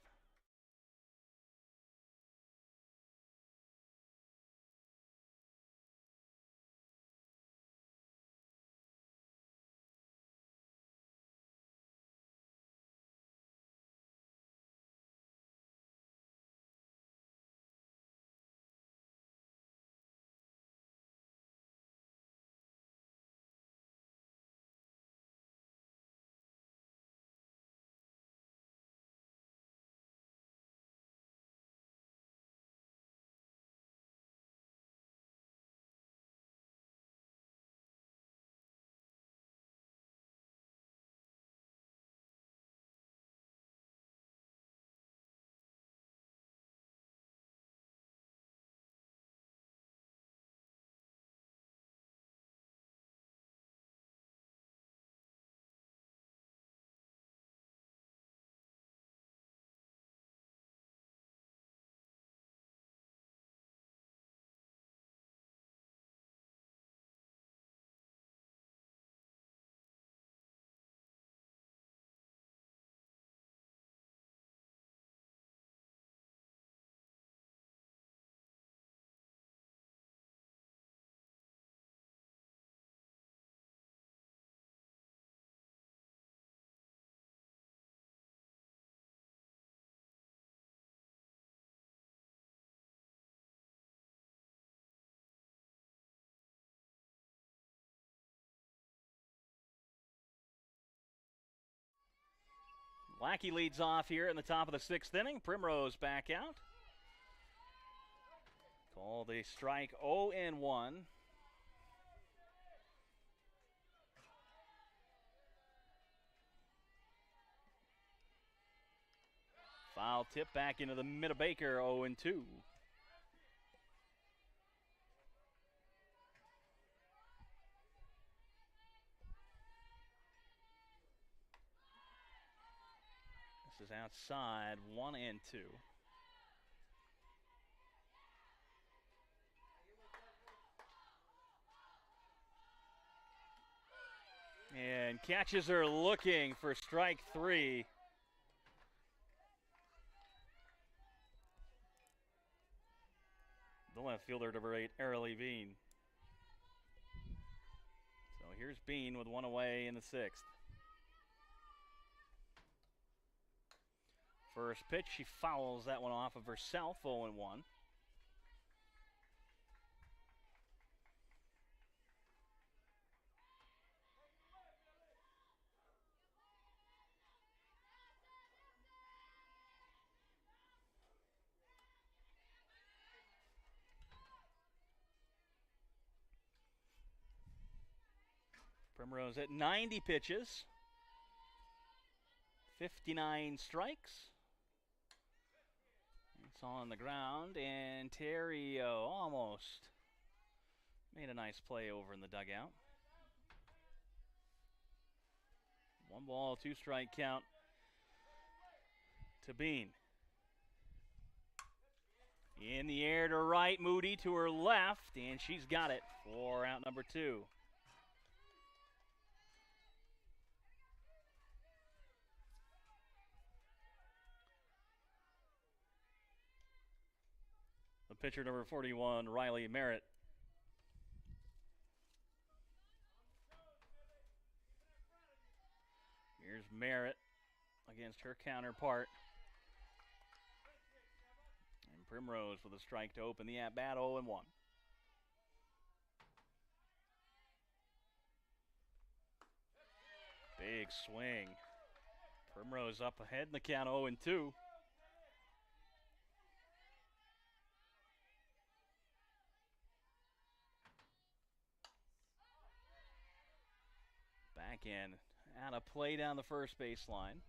Lackey leads off here in the top of the 6th inning. Primrose back out. Called a strike, 0-1. Foul tip back into the middle. Baker, 0-2. This is outside, 1-2. And catches are looking for strike 3. The left fielder, number 8, Arely Bean. So here's Bean with one away in the 6th. First pitch, she fouls that one off of herself, 0-1. Primrose at 90 pitches, 59 strikes. It's on the ground, and Terrio almost made a nice play over in the dugout. 1 ball, 2 strike count to Bean. In the air to right, Moody to her left, and she's got it for out number 2. The pitcher, number 41, Riley Merritt. Here's Merritt against her counterpart. And Primrose with a strike to open the at-bat, 0-1. Big swing. Primrose up ahead in the count, 0-2. Back in. Out of play down the first baseline.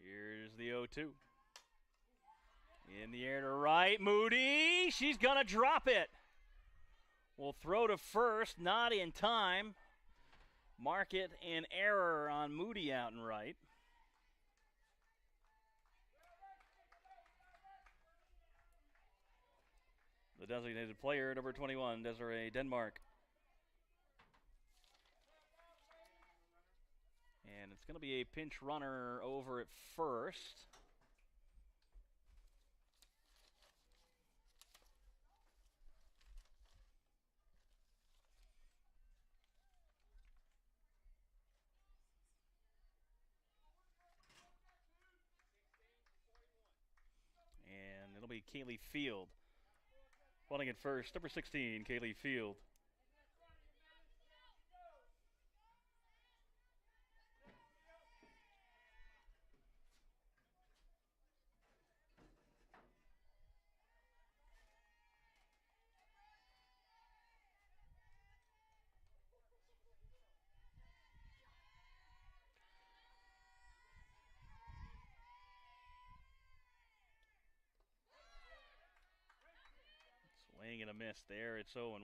Here's the 0-2. In the air to right, Moody. She's going to drop it. Will throw to first, not in time. Mark it an error on Moody out and right. The designated player, number 21, Desiree Denmark. And it's going to be a pinch runner over at first. And it'll be Kaylee Field. Running at first, number 16, Kaylee Field. Swing and a miss there. It's 0-1.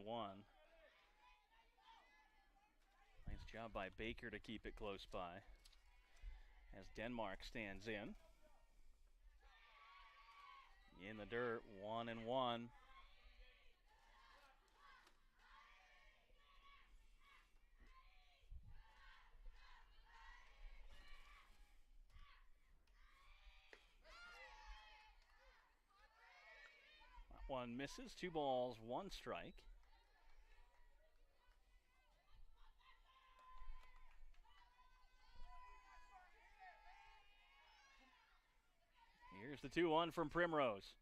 Nice job by Baker to keep it close by. As Denmark stands in. In the dirt, 1-1. One misses, 2 balls, 1 strike. Here's the 2-1 from Primrose.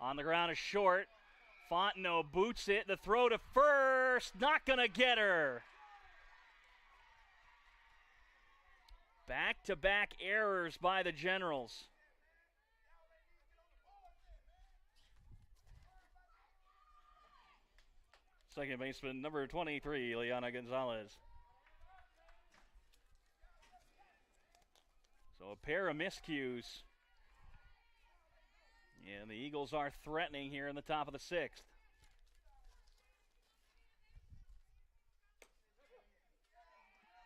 On the ground is short. Fontenot boots it. The throw to first. Not going to get her. Back-to-back errors by the Generals. second baseman, number 23, Liana Gonzalez. So a pair of miscues. And the Eagles are threatening here in the top of the sixth.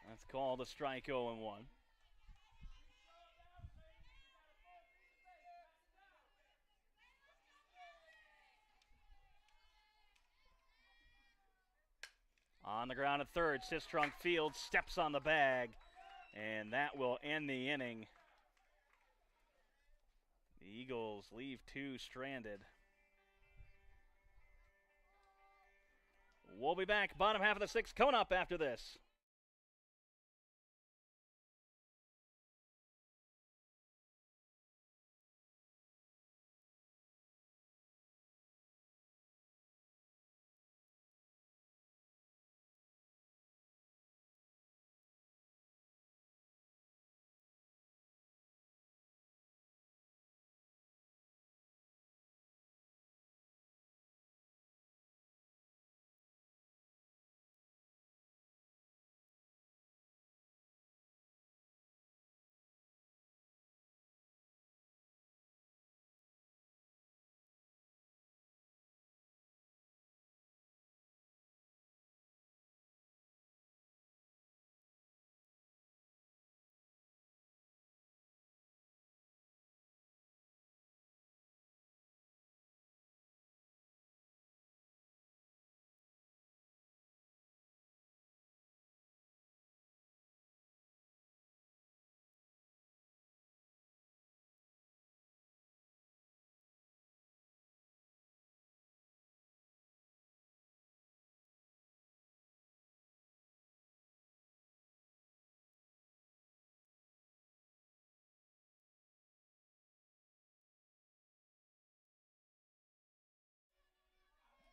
That's called a strike 0-1. On the ground at third, Sistrunk Fields steps on the bag, and that will end the inning. The Eagles leave two stranded. We'll be back, bottom half of the sixth, coming up after this.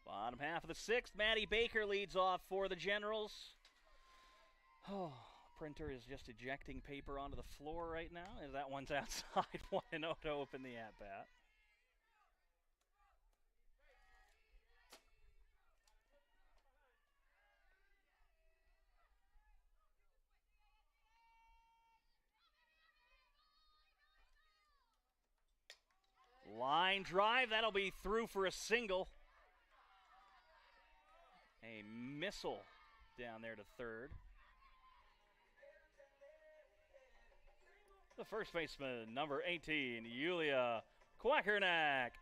Bottom half of the sixth, Maddie Baker leads off for the Generals. Oh, printer is just ejecting paper onto the floor right now as that one's outside. 1-0 to open the at-bat. Line drive, that'll be through for a single. A missile down there to third. The first baseman, number 18, Yulia Quackernack.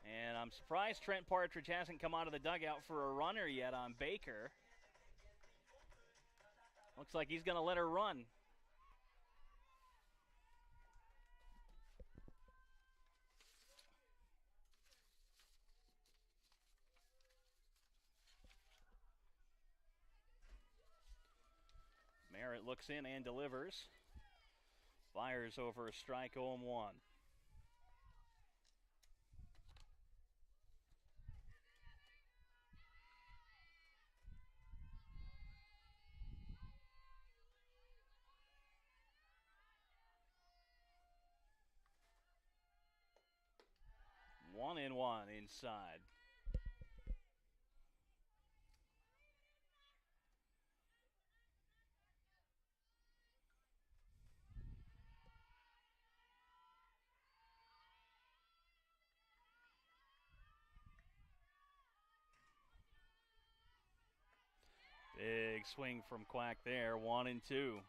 And I'm surprised Trent Partridge hasn't come out of the dugout for a runner yet on Baker. Looks like he's going to let her run. Merritt looks in and delivers. Fires over a strike 0-1. One and one inside. Big swing from Quack there, 1-2.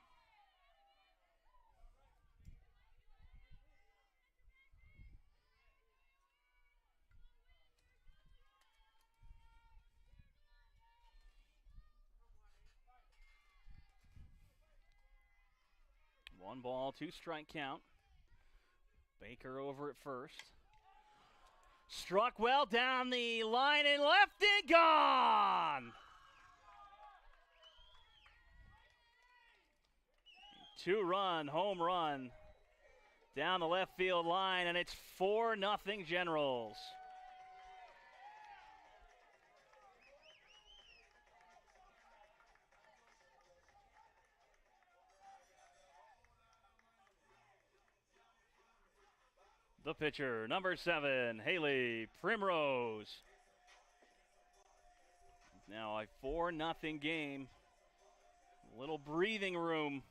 One ball, two strike count. Baker over at first. Struck well down the line and left and gone! Two-run home run down the left field line, and it's 4-0 Generals. The pitcher, number 7, Haley Primrose. Now a 4-0 game. A little breathing room.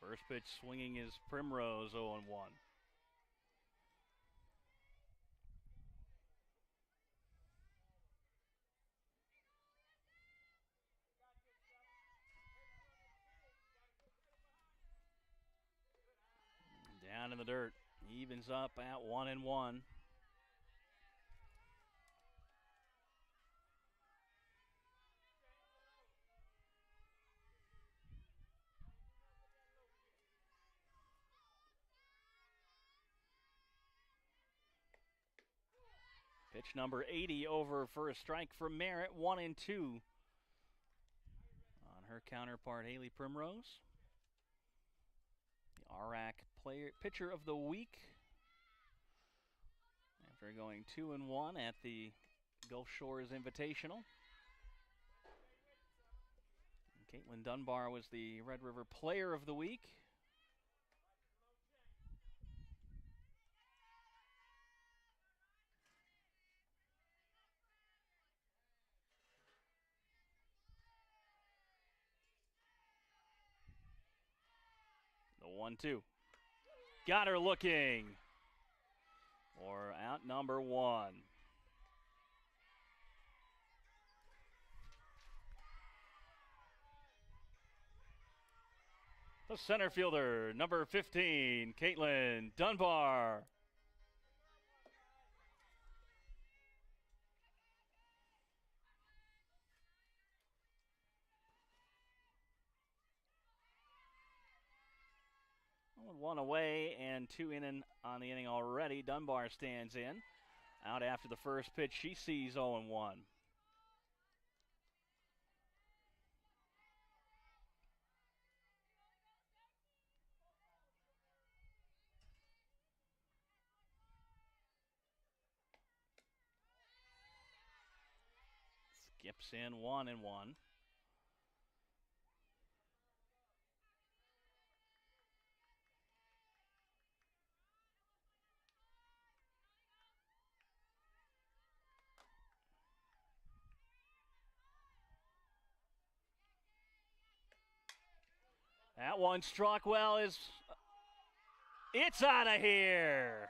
First pitch swinging is Primrose, 0-1. Down in the dirt. Evens up at 1-1. Pitch number 80 over for a strike from Merritt, 1-2. On her counterpart, Haley Primrose. The RAC pitcher of the week. After going 2-1 at the Gulf Shores Invitational. Caitlin Dunbar was the Red River Player of the Week. The 1-2. Got her looking. Or out number 1. The center fielder, number 15, Caitlin Dunbar. One away and 2 in on the inning already. Dunbar stands in. Out after the first pitch, she sees 0-1. Skips in 1-1. That one struck well. It's out of here.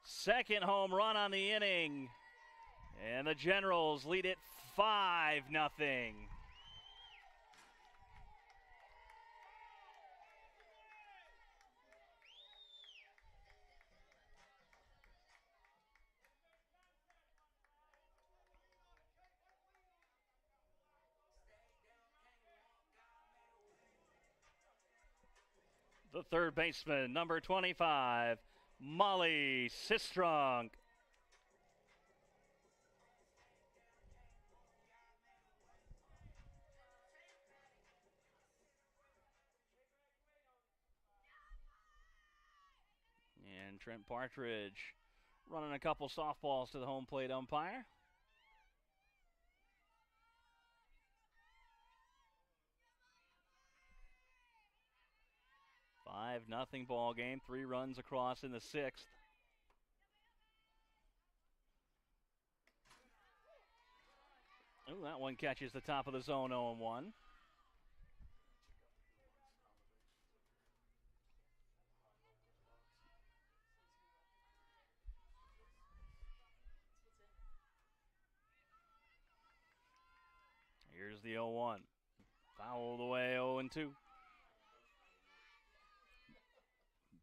Second home run on the inning. And the Generals lead it 5-0. The third baseman, number 25, Molly Sistrunk. And Trent Partridge running a couple softballs to the home plate umpire. Nothing ball game. 3 runs across in the 6th. Ooh, that one catches the top of the zone, 0-1. Here's the 0-1. Fouled away, 0-2.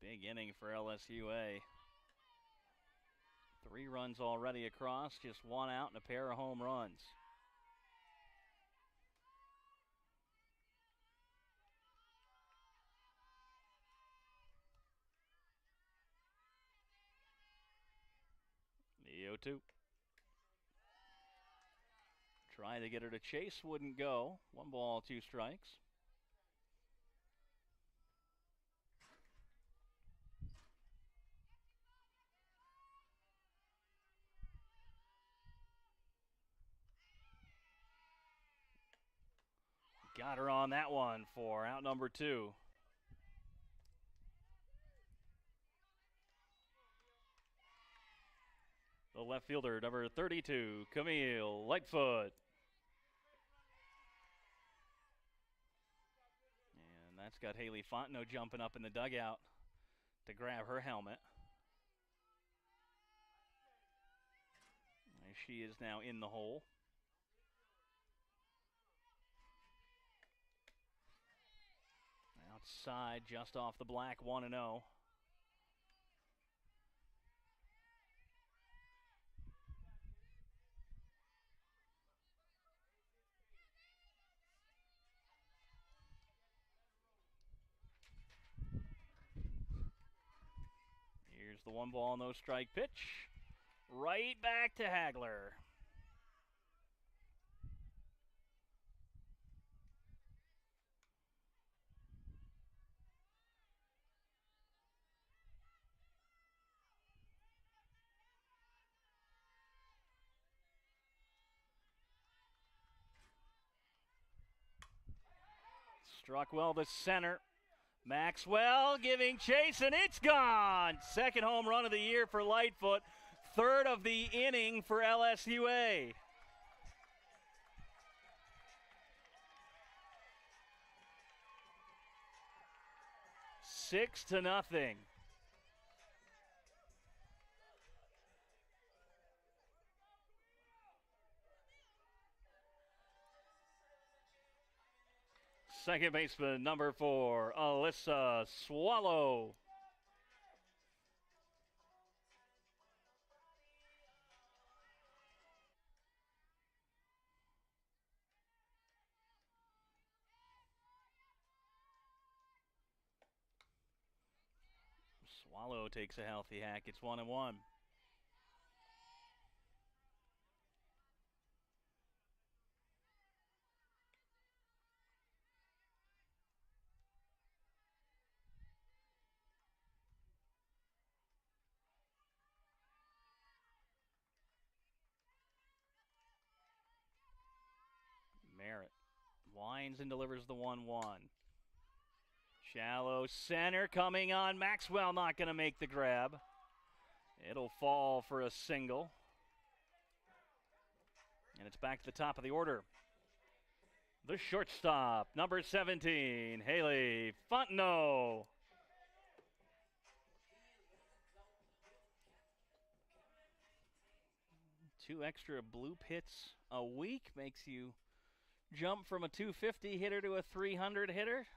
Big inning for LSUA. 3 runs already across, just 1 out and a pair of home runs. The 0-2. Trying to get her to chase, wouldn't go. 1 ball, 2 strikes. Got her on that one for out number 2. The left fielder, number 32, Camille Lightfoot. And that's got Haley Fontenot jumping up in the dugout to grab her helmet. And she is now in the hole. Outside, just off the black, 1-0. Here's the 1 ball, no strike pitch. Right back to Hagler. Struck well to center. Maxwell giving chase, and it's gone. Second home run of the year for Lightfoot. Third of the inning for LSUA. Six to nothing. Second baseman, number 4, Alyssa Swallow. Swallow takes a healthy hack. It's 1-1. Merritt winds and delivers the 1-1. Shallow center coming on. Maxwell not going to make the grab. It'll fall for a single. And it's back to the top of the order. The shortstop, number 17, Haley Fontenot. Two extra bloop hits a week makes you jump from a 250 hitter to a 300 hitter.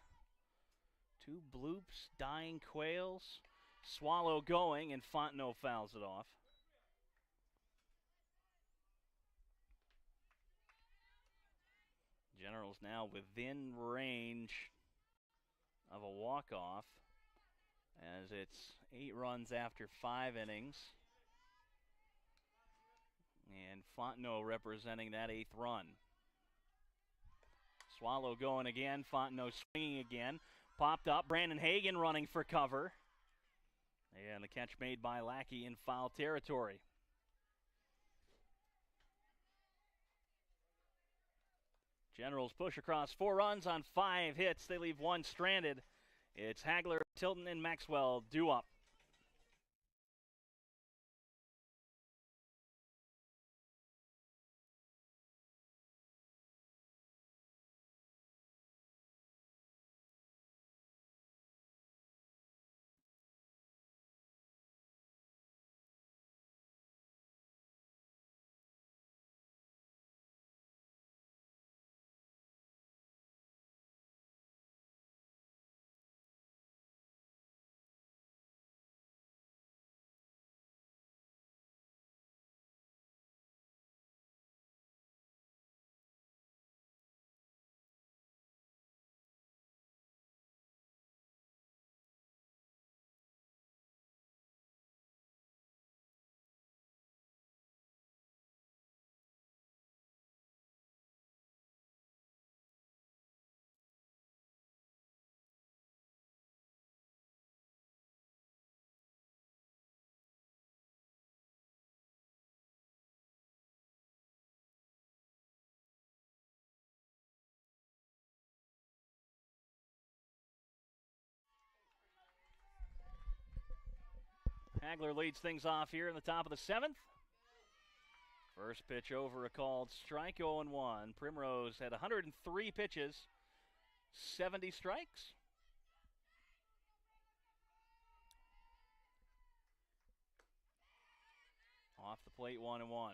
2 bloops, dying quails. Swallow going, and Fontenot fouls it off. Generals now within range of a walk-off, as it's 8 runs after 5 innings. And Fontenot representing that 8th run. Swallow going again, Fontenot swinging again. Popped up, Brandon Hagan running for cover. And the catch made by Lackey in foul territory. Generals push across 4 runs on 5 hits. They leave 1 stranded. It's Hagler, Tilton, and Maxwell due up. Hagler leads things off here in the top of the 7th. First pitch over, a called strike, 0-1. Primrose had 103 pitches, 70 strikes. Off the plate, 1-1.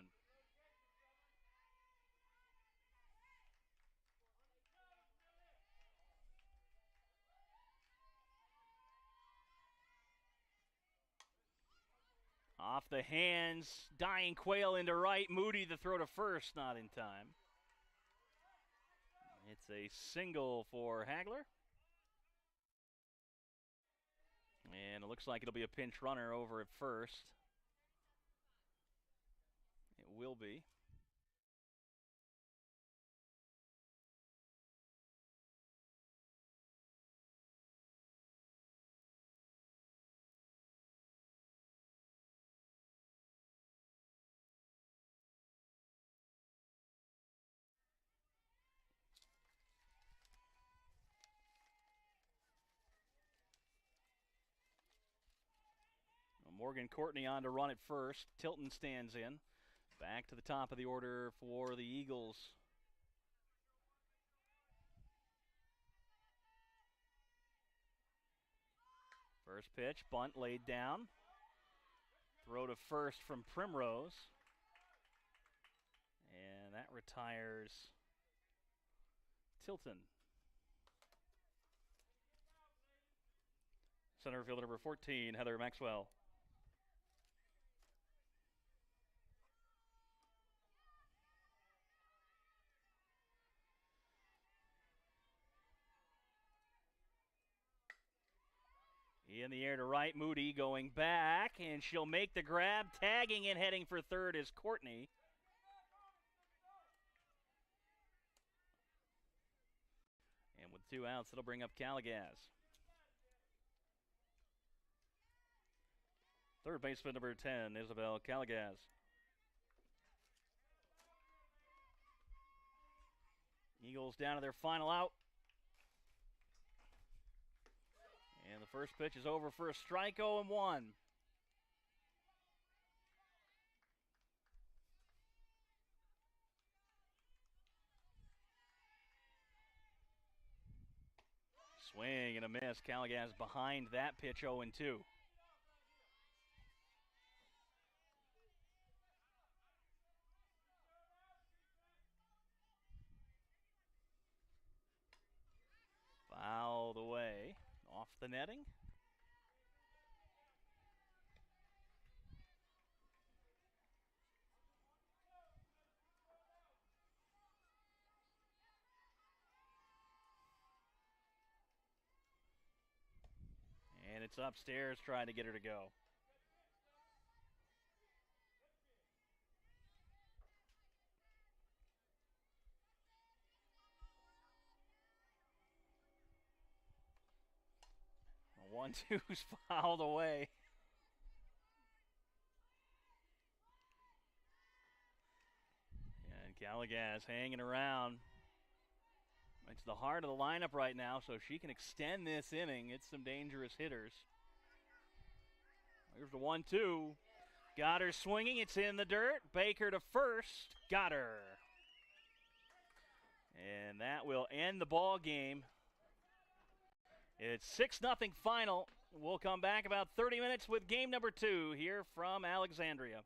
Off the hands, Dying Quail into right. Moody the throw to first, not in time. It's a single for Hagler. And it looks like it'll be a pinch runner over at first. It will be. Morgan Courtney on to run at first. Tilton stands in. Back to the top of the order for the Eagles. First pitch, bunt laid down. Throw to first from Primrose. And that retires Tilton. Center fielder number 14, Heather Maxwell. In the air to right, Moody going back, and she'll make the grab. Tagging and heading for third is Courtney. And with 2 outs, it'll bring up Calagaz. Third baseman number 10, Isabel Calagaz. Eagles down to their final out. And the first pitch is over for a strike, 0-1. Swing and a miss. Calagaz behind that pitch, 0-2. Fouled away. Off the netting. And it's upstairs trying to get her to go. A 1-2's fouled away. And Calagaz hanging around. It's the heart of the lineup right now, so if she can extend this inning, it's some dangerous hitters. Here's the 1-2. Got her swinging. It's in the dirt. Baker to first. Got her. And that will end the ball game. It's 6-0 final. We'll come back about 30 minutes with game number 2 here from Alexandria.